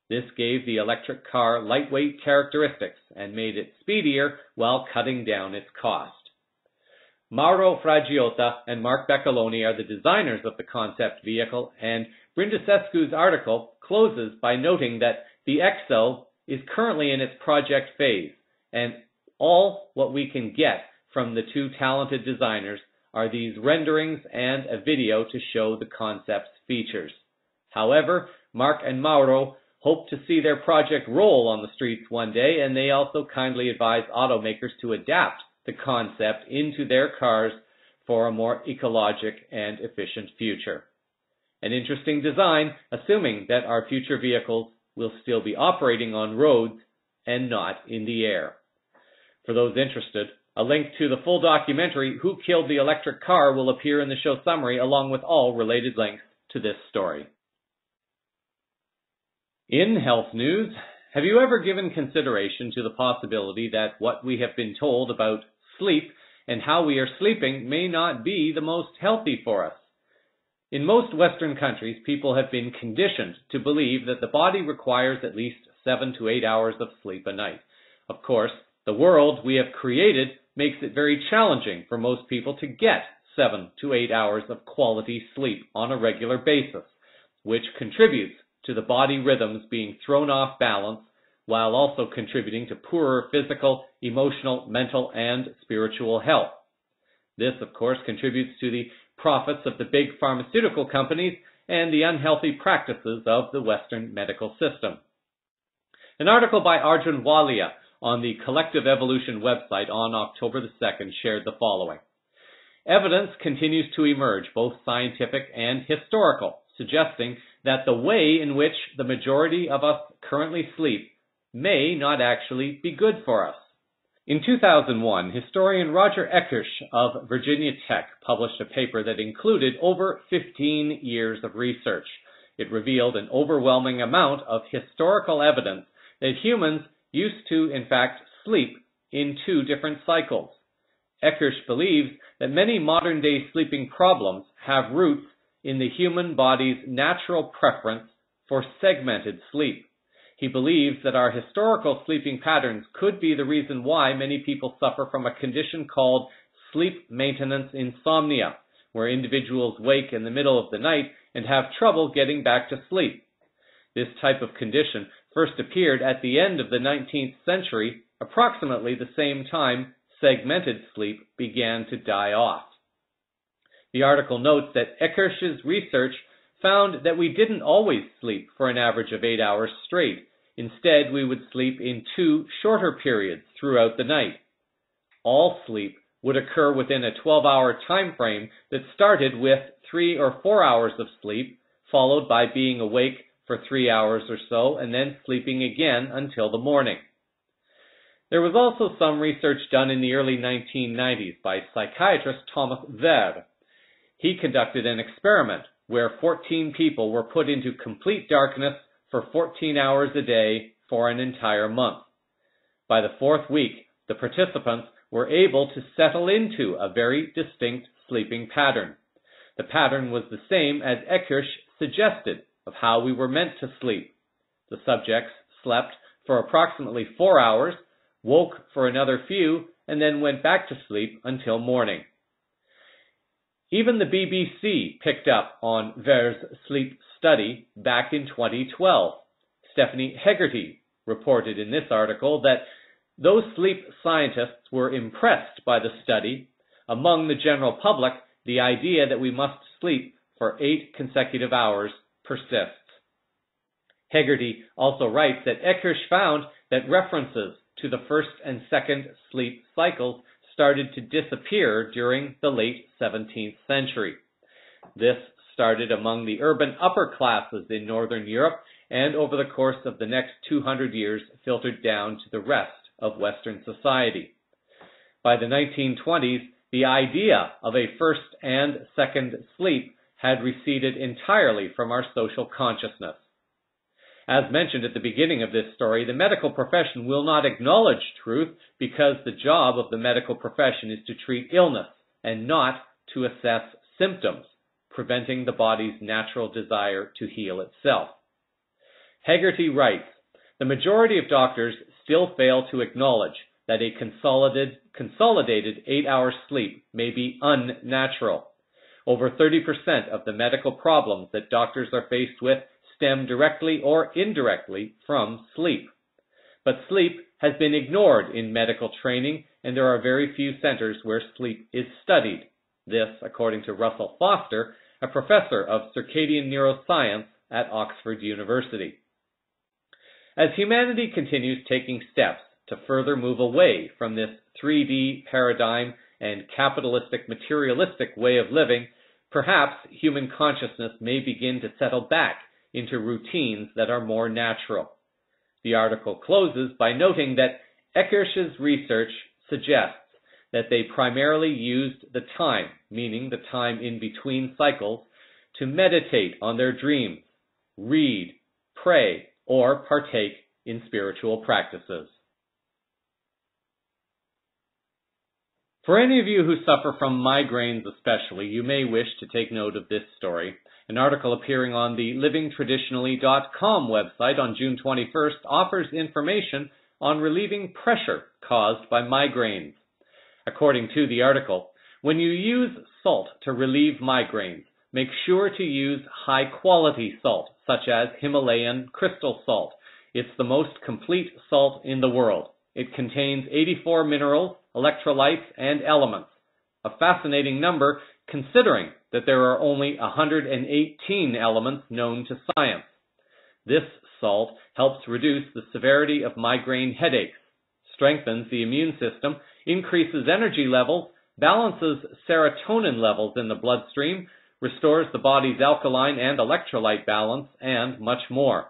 This gave the electric car lightweight characteristics and made it speedier while cutting down its cost. Mauro Fragiota and Mark Beccaloni are the designers of the concept vehicle, and Brindisescu's article closes by noting that the EXO is currently in its project phase, and all what we can get from the two talented designers are these renderings and a video to show the concept's features. However, Mark and Mauro hope to see their project roll on the streets one day, and they also kindly advise automakers to adapt the concept into their cars for a more ecologic and efficient future. An interesting design, assuming that our future vehicles will still be operating on roads and not in the air. For those interested, a link to the full documentary, Who Killed the Electric Car, will appear in the show summary, along with all related links to this story. In health news, have you ever given consideration to the possibility that what we have been told about sleep and how we are sleeping may not be the most healthy for us? In most Western countries, people have been conditioned to believe that the body requires at least 7 to 8 hours of sleep a night. Of course, the world we have created makes it very challenging for most people to get 7 to 8 hours of quality sleep on a regular basis, which contributes to the body rhythms being thrown off balance, while also contributing to poorer physical, emotional, mental, and spiritual health. This, of course, contributes to the profits of the big pharmaceutical companies and the unhealthy practices of the Western medical system. An article by Arjun Walia on the Collective Evolution website on October the 2nd shared the following. Evidence continues to emerge, both scientific and historical, suggesting that the way in which the majority of us currently sleep may not actually be good for us. In 2001, historian Roger Eckersh of Virginia Tech published a paper that included over 15 years of research. It revealed an overwhelming amount of historical evidence that humans used to, in fact, sleep in 2 different cycles. Eckersh believes that many modern-day sleeping problems have roots in the human body's natural preference for segmented sleep. He believes that our historical sleeping patterns could be the reason why many people suffer from a condition called sleep maintenance insomnia, where individuals wake in the middle of the night and have trouble getting back to sleep. This type of condition first appeared at the end of the 19th century, approximately the same time segmented sleep began to die off. The article notes that Eckersh's research found that we didn't always sleep for an average of 8 hours straight. Instead, we would sleep in 2 shorter periods throughout the night. All sleep would occur within a 12-hour time frame that started with 3 or 4 hours of sleep, followed by being awake for 3 hours or so, and then sleeping again until the morning. There was also some research done in the early 1990s by psychiatrist Thomas Verre. He conducted an experiment where 14 people were put into complete darkness for 14 hours a day for an entire month. By the 4th week, the participants were able to settle into a very distinct sleeping pattern. The pattern was the same as Eckersh suggested of how we were meant to sleep. The subjects slept for approximately 4 hours, woke for another few, and then went back to sleep until morning. Even the BBC picked up on Verre's sleep study back in 2012. Stephanie Hegarty reported in this article that those sleep scientists were impressed by the study. Among the general public, the idea that we must sleep for 8 consecutive hours persists. Hegarty also writes that Eckersh found that references to the first and second sleep cycles started to disappear during the late 17th century. This started among the urban upper classes in Northern Europe, and over the course of the next 200 years filtered down to the rest of Western society. By the 1920s, the idea of a first and second sleep had receded entirely from our social consciousness. As mentioned at the beginning of this story, the medical profession will not acknowledge truth because the job of the medical profession is to treat illness and not to assess symptoms, preventing the body's natural desire to heal itself. Hegarty writes, the majority of doctors still fail to acknowledge that a consolidated 8-hour sleep may be unnatural. Over 30% of the medical problems that doctors are faced with stem directly or indirectly from sleep. But sleep has been ignored in medical training, and there are very few centers where sleep is studied. This, according to Russell Foster, a professor of circadian neuroscience at Oxford University. As humanity continues taking steps to further move away from this 3D paradigm and capitalistic materialistic way of living, perhaps human consciousness may begin to settle back into routines that are more natural. The article closes by noting that Eckersh's research suggests that they primarily used the time, meaning the time in between cycles, to meditate on their dreams, read, pray, or partake in spiritual practices. For any of you who suffer from migraines especially, you may wish to take note of this story. An article appearing on the livingtraditionally.com website on June 21st offers information on relieving pressure caused by migraines. According to the article, when you use salt to relieve migraines, make sure to use high-quality salt, such as Himalayan crystal salt. It's the most complete salt in the world. It contains 84 minerals, electrolytes, and elements, a fascinating number considering that there are only 118 elements known to science. This salt helps reduce the severity of migraine headaches, strengthens the immune system, increases energy levels, balances serotonin levels in the bloodstream, restores the body's alkaline and electrolyte balance, and much more.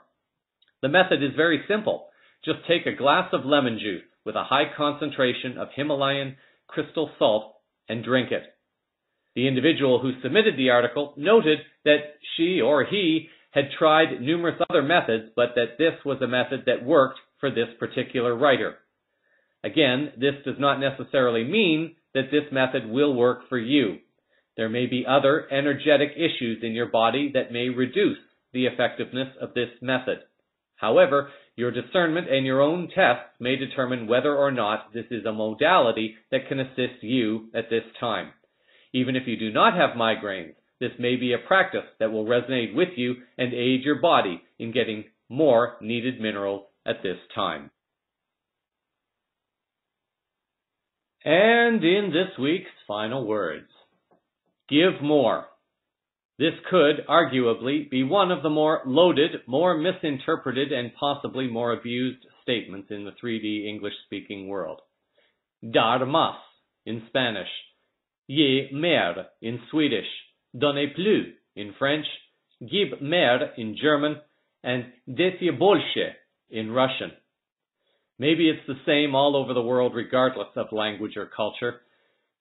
The method is very simple. Just take a glass of lemon juice with a high concentration of Himalayan crystal salt and drink it. The individual who submitted the article noted that she or he had tried numerous other methods, but that this was a method that worked for this particular writer. Again, this does not necessarily mean that this method will work for you. There may be other energetic issues in your body that may reduce the effectiveness of this method. However, your discernment and your own tests may determine whether or not this is a modality that can assist you at this time. Even if you do not have migraines, this may be a practice that will resonate with you and aid your body in getting more needed minerals at this time. And in this week's final words, give more. This could arguably be one of the more loaded, more misinterpreted, and possibly more abused statements in the 3D English-speaking world. Dar más in Spanish, ge mer in Swedish, donnez plus in French, gib mer in German, and dайте больше in Russian. Maybe it's the same all over the world regardless of language or culture.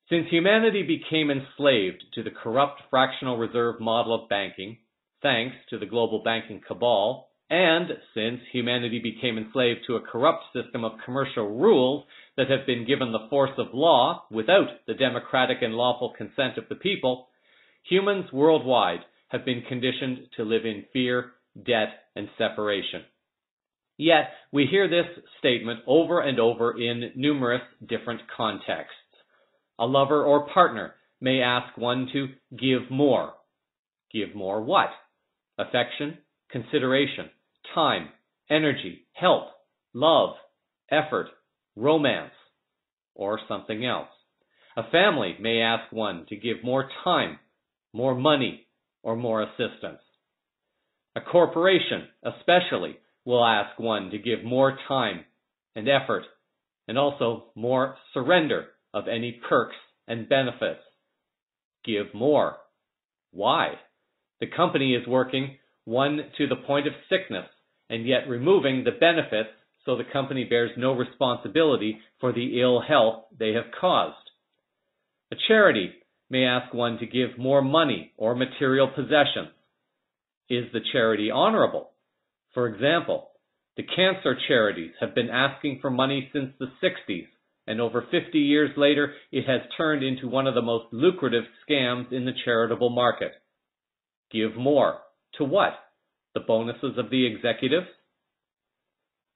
Since humanity became enslaved to the corrupt fractional reserve model of banking, thanks to the global banking cabal, and since humanity became enslaved to a corrupt system of commercial rules that have been given the force of law without the democratic and lawful consent of the people, humans worldwide have been conditioned to live in fear, debt, and separation. Yet, we hear this statement over and over in numerous different contexts. A lover or partner may ask one to give more. Give more what? Affection, consideration, time, energy, help, love, effort, romance, or something else. A family may ask one to give more time, more money, or more assistance. A corporation, especially, will ask one to give more time and effort, and also more surrender of any perks and benefits. Give more. Why? The company is working one to the point of sickness and yet removing the benefits so the company bears no responsibility for the ill health they have caused. A charity may ask one to give more money or material possessions. Is the charity honorable? For example, the cancer charities have been asking for money since the 60s, and over 50 years later, it has turned into one of the most lucrative scams in the charitable market. Give more. To what? The bonuses of the executives?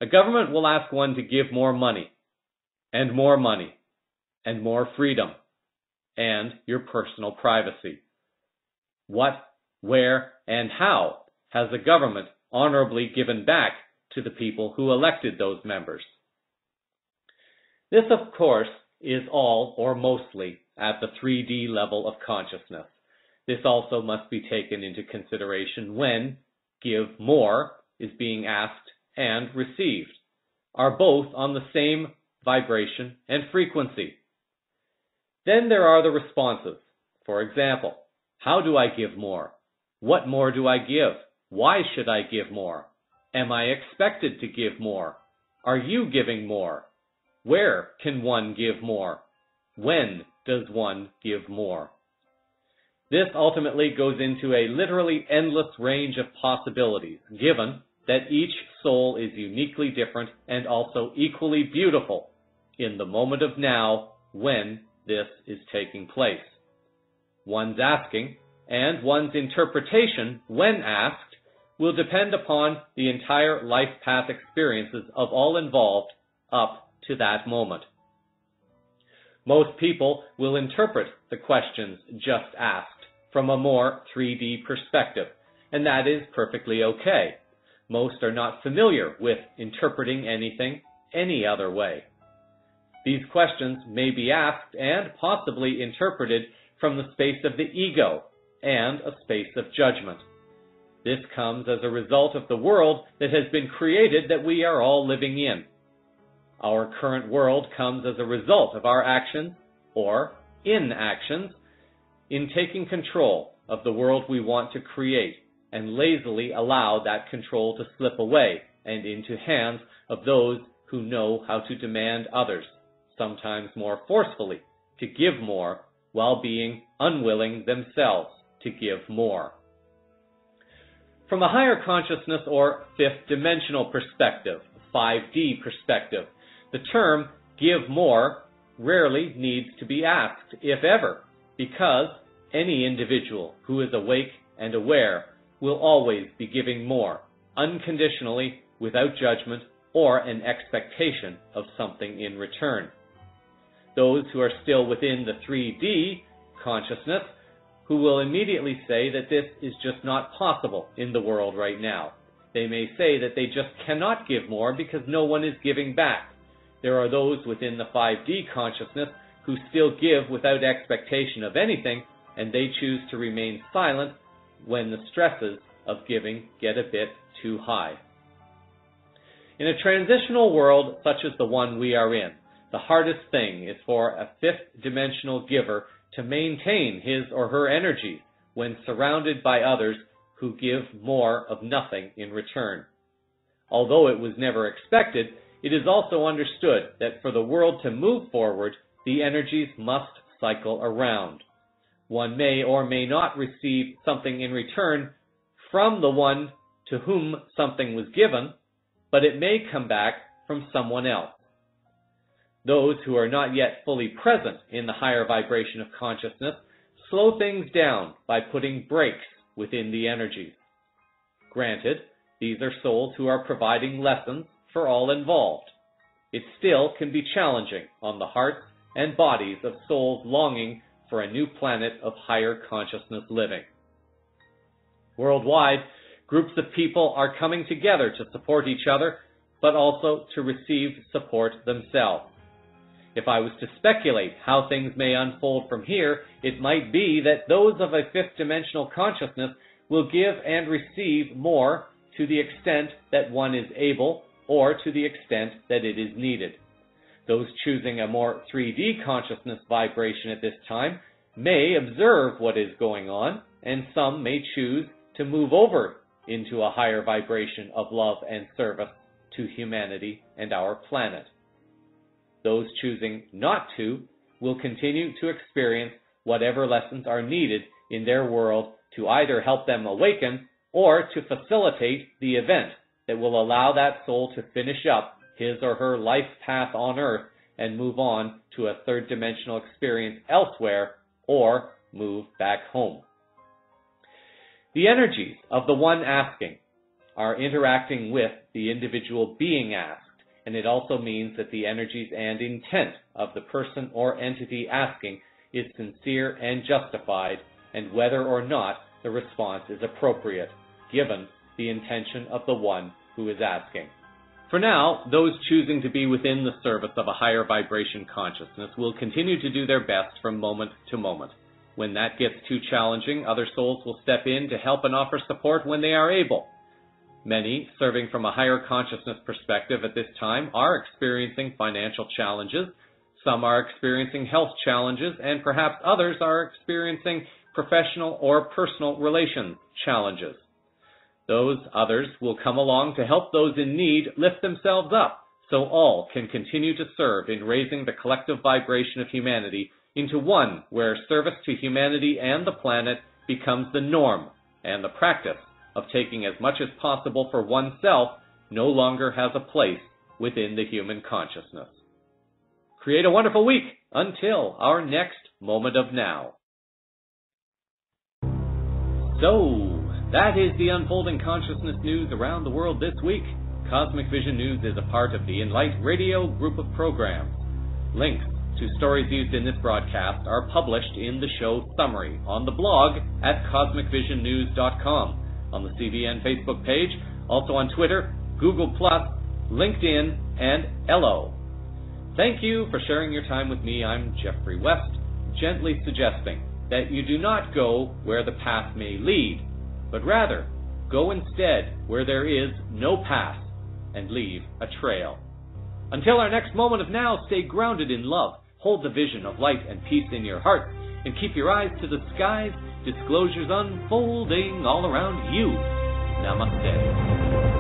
A government will ask one to give more money, and more freedom, and your personal privacy. What, where, and how has the government honorably given back to the people who elected those members? This, of course, is all or mostly at the 3D level of consciousness. This also must be taken into consideration when give more is being asked and received, are both on the same vibration and frequency. Then there are the responses. For example, how do I give more? What more do I give? Why should I give more? Am I expected to give more? Are you giving more? Where can one give more? When does one give more? This ultimately goes into a literally endless range of possibilities, given that each soul is uniquely different and also equally beautiful in the moment of now when this is taking place. One's asking and one's interpretation when asked will depend upon the entire life path experiences of all involved up to that moment. Most people will interpret the questions just asked from a more 3D perspective, and that is perfectly okay. Most are not familiar with interpreting anything any other way. These questions may be asked and possibly interpreted from the space of the ego and a space of judgment. This comes as a result of the world that has been created that we are all living in. Our current world comes as a result of our actions, or inactions, in taking control of the world we want to create and lazily allow that control to slip away and into hands of those who know how to demand others, sometimes more forcefully, to give more while being unwilling themselves to give more. From a higher consciousness or fifth dimensional perspective, 5D perspective, the term give more rarely needs to be asked, if ever, because any individual who is awake and aware will always be giving more, unconditionally, without judgment or an expectation of something in return. Those who are still within the 3D consciousness, who will immediately say that this is just not possible in the world right now. They may say that they just cannot give more because no one is giving back. There are those within the 5D consciousness who still give without expectation of anything, and they choose to remain silent when the stresses of giving get a bit too high. In a transitional world such as the one we are in, the hardest thing is for a fifth dimensional giver to maintain his or her energy when surrounded by others who give more of nothing in return. Although it was never expected, it is also understood that for the world to move forward, the energies must cycle around. One may or may not receive something in return from the one to whom something was given, but it may come back from someone else. Those who are not yet fully present in the higher vibration of consciousness slow things down by putting brakes within the energies. Granted, these are souls who are providing lessons for all involved. It still can be challenging on the hearts and bodies of souls longing for a new planet of higher consciousness living. Worldwide, groups of people are coming together to support each other, but also to receive support themselves. If I was to speculate how things may unfold from here, it might be that those of a fifth dimensional consciousness will give and receive more to the extent that one is able or to the extent that it is needed. Those choosing a more 3D consciousness vibration at this time may observe what is going on, and some may choose to move over into a higher vibration of love and service to humanity and our planet. Those choosing not to will continue to experience whatever lessons are needed in their world to either help them awaken or to facilitate the event that will allow that soul to finish up his or her life path on earth and move on to a third dimensional experience elsewhere or move back home. The energies of the one asking are interacting with the individual being asked, and it also means that the energies and intent of the person or entity asking is sincere and justified, and whether or not the response is appropriate, given the intention of the one who is asking. For now, those choosing to be within the service of a higher vibration consciousness will continue to do their best from moment to moment. When that gets too challenging, other souls will step in to help and offer support when they are able. Many, serving from a higher consciousness perspective at this time, are experiencing financial challenges. Some are experiencing health challenges, and perhaps others are experiencing professional or personal relations challenges. Those others will come along to help those in need lift themselves up, so all can continue to serve in raising the collective vibration of humanity into one where service to humanity and the planet becomes the norm, and the practice of taking as much as possible for oneself no longer has a place within the human consciousness. Create a wonderful week until our next moment of now. So, that is the unfolding consciousness news around the world this week. Cosmic Vision News is a part of the Enlight Radio group of programs. Links to stories used in this broadcast are published in the show summary on the blog at cosmicvisionnews.com, on the CVN Facebook page, also on Twitter, Google+, LinkedIn, and Ello. Thank you for sharing your time with me. I'm Jeffrey West, gently suggesting that you do not go where the path may lead, but rather go instead where there is no path and leave a trail. Until our next moment of now, stay grounded in love, hold the vision of light and peace in your heart, and keep your eyes to the skies, disclosures unfolding all around you. Namaste.